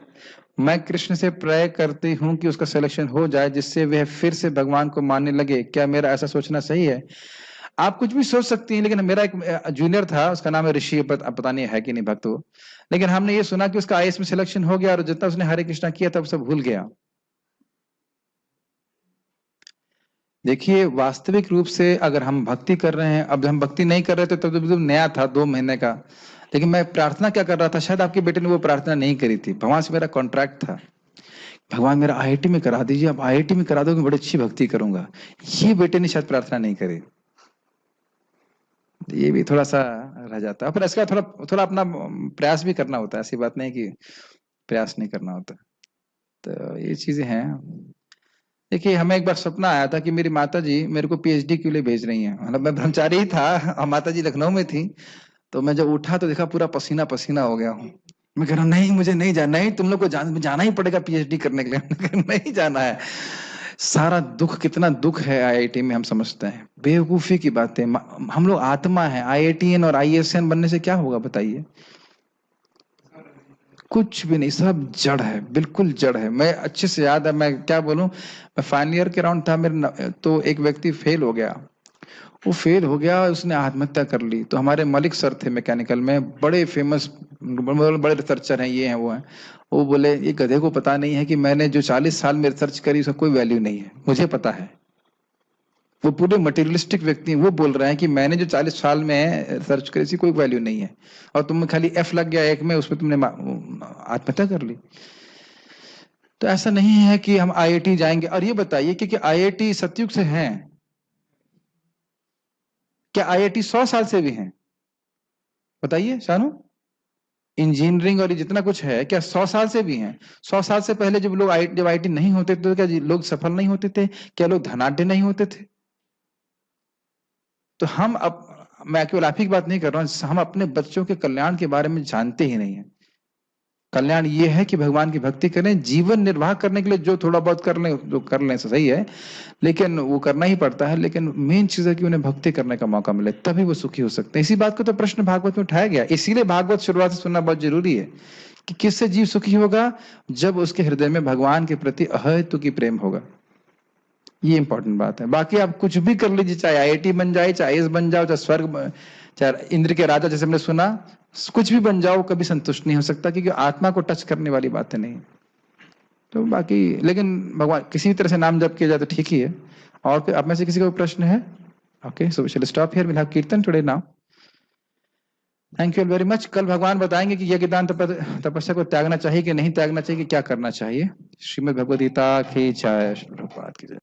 मैं कृष्ण से प्रे करती हूँ कि उसका सिलेक्शन हो जाए जिससे वह फिर से भगवान को मानने लगे। क्या मेरा ऐसा सोचना सही है? आप कुछ भी सोच सकती हैं, लेकिन मेरा एक जूनियर था, उसका नाम है ऋषि, पता नहीं है कि नहीं भक्त वो, लेकिन हमने ये सुना कि उसका आईएएस में सिलेक्शन हो गया और जितना उसने हरे कृष्णा किया था सब भूल गया। देखिए वास्तविक रूप से अगर हम भक्ति कर रहे हैं, अब हम भक्ति नहीं कर रहे थे तब तो नया था 2 महीने का, लेकिन मैं प्रार्थना क्या कर रहा था, शायद आपके बेटे ने वो प्रार्थना नहीं करी थी। भगवान से मेरा कॉन्ट्रैक्ट था, भगवान मेरा आईआईटी में करा दीजिए, अब आईआईटी में करा दो, मैं बड़ी अच्छी भक्ति करूंगा। ये बेटे ने शायद प्रार्थना नहीं करी, ये भी थोड़ा सा रह जाता है। पर इसका थोड़ा अपना प्रयास भी करना होता है, ऐसी बात नहीं कि प्रयास नहीं करना होता। तो ये चीजें हैं। देखिए हमें एक बार सपना आया था कि मेरी माता जी मेरे को पीएचडी के लिए भेज रही हैं, मतलब मैं ब्रह्मचारी ही था और माता जी लखनऊ में थी। तो मैं जब उठा तो देखा पूरा पसीना पसीना हो गया हूँ। मैं कह रहा हूँ नहीं मुझे नहीं जाना, नहीं तुम लोग को जाना ही पड़ेगा पीएचडी करने के लिए। नहीं जाना है। सारा दुख, कितना दुख है आईआईटी में, हम समझते हैं बेवकूफी की बातें। हम लोग आत्मा है, आईआईटीएन और आईएएसएन बनने से क्या होगा बताइए? कुछ भी नहीं, सब जड़ है, बिल्कुल जड़ है। मैं अच्छे से याद है, मैं क्या बोलूं, मैं फाइनल ईयर के राउंड था मेरे, तो एक व्यक्ति फेल हो गया, वो फेल हो गया, उसने आत्महत्या कर ली। तो हमारे मलिक सर थे मैकेनिकल में, बड़े फेमस, बड़े रिसर्चर हैं, ये हैं वो हैं। वो बोले ये गधे को पता नहीं है कि मैंने जो 40 साल में रिसर्च करी उसका कोई वैल्यू नहीं है, मुझे पता है। वो पूरे मटेरियलिस्टिक व्यक्ति हैं, वो बोल रहे हैं कि मैंने जो 40 साल में रिसर्च करी थी कोई वैल्यू नहीं है, और तुम खाली एफ लग गया एक में, उसमें तुमने आत्महत्या कर ली। तो ऐसा नहीं है कि हम आईआईटी जाएंगे। और ये बताइए कि आईआईटी सतयुग से है क्या? आईआईटी 100 साल से भी है? बताइए शानू, इंजीनियरिंग और जितना कुछ है क्या 100 साल से भी हैं? 100 साल से पहले जब आईआईटी नहीं होते थे तो क्या लोग सफल नहीं होते थे? क्या लोग धनाढ्य नहीं होते थे? तो मैं केवल आप ही की बात नहीं कर रहा हूं, हम अपने बच्चों के कल्याण के बारे में जानते ही नहीं है। कल्याण ये है कि भगवान की भक्ति करें, जीवन निर्वाह करने के लिए जो थोड़ा बहुत कर लें, जो कर लें सही है, लेकिन वो करना ही पड़ता है। लेकिन मेन चीज है कि उन्हें भक्ति करने का मौका मिले, तभी वो सुखी हो सकते हैं। इसी बात को तो प्रश्न भागवत में उठाया गया, इसीलिए भागवत शुरुआत से सुनना बहुत जरूरी है कि किससे जीव सुखी होगा, जब उसके हृदय में भगवान के प्रति अहेतु की प्रेम होगा। ये इंपॉर्टेंट बात है। बाकी आप कुछ भी कर लीजिए, चाहे आईआईटी बन जाए, चाहे आईएएस बन जाओ, चाहे स्वर्ग, चाहे इंद्र के राजा जैसे हमने सुना, कुछ भी बन जाओ, कभी संतुष्ट नहीं हो सकता, क्योंकि आत्मा को टच करने वाली बातें नहीं। तो बाकी लेकिन भगवान किसी तरह से नाम जप किया जाए तो ठीक ही है। और फिर आप में से किसी का प्रश्न है? Okay, so we shall stop here, will have kirtan today now. Thank you very much. कल भगवान बताएंगे कि यज्ञ दान तपस्या को त्यागना चाहिए कि नहीं त्यागना चाहिए, कि क्या करना चाहिए। श्रीमद् भगवद गीता की जय, श्री प्रभुपाद की जय।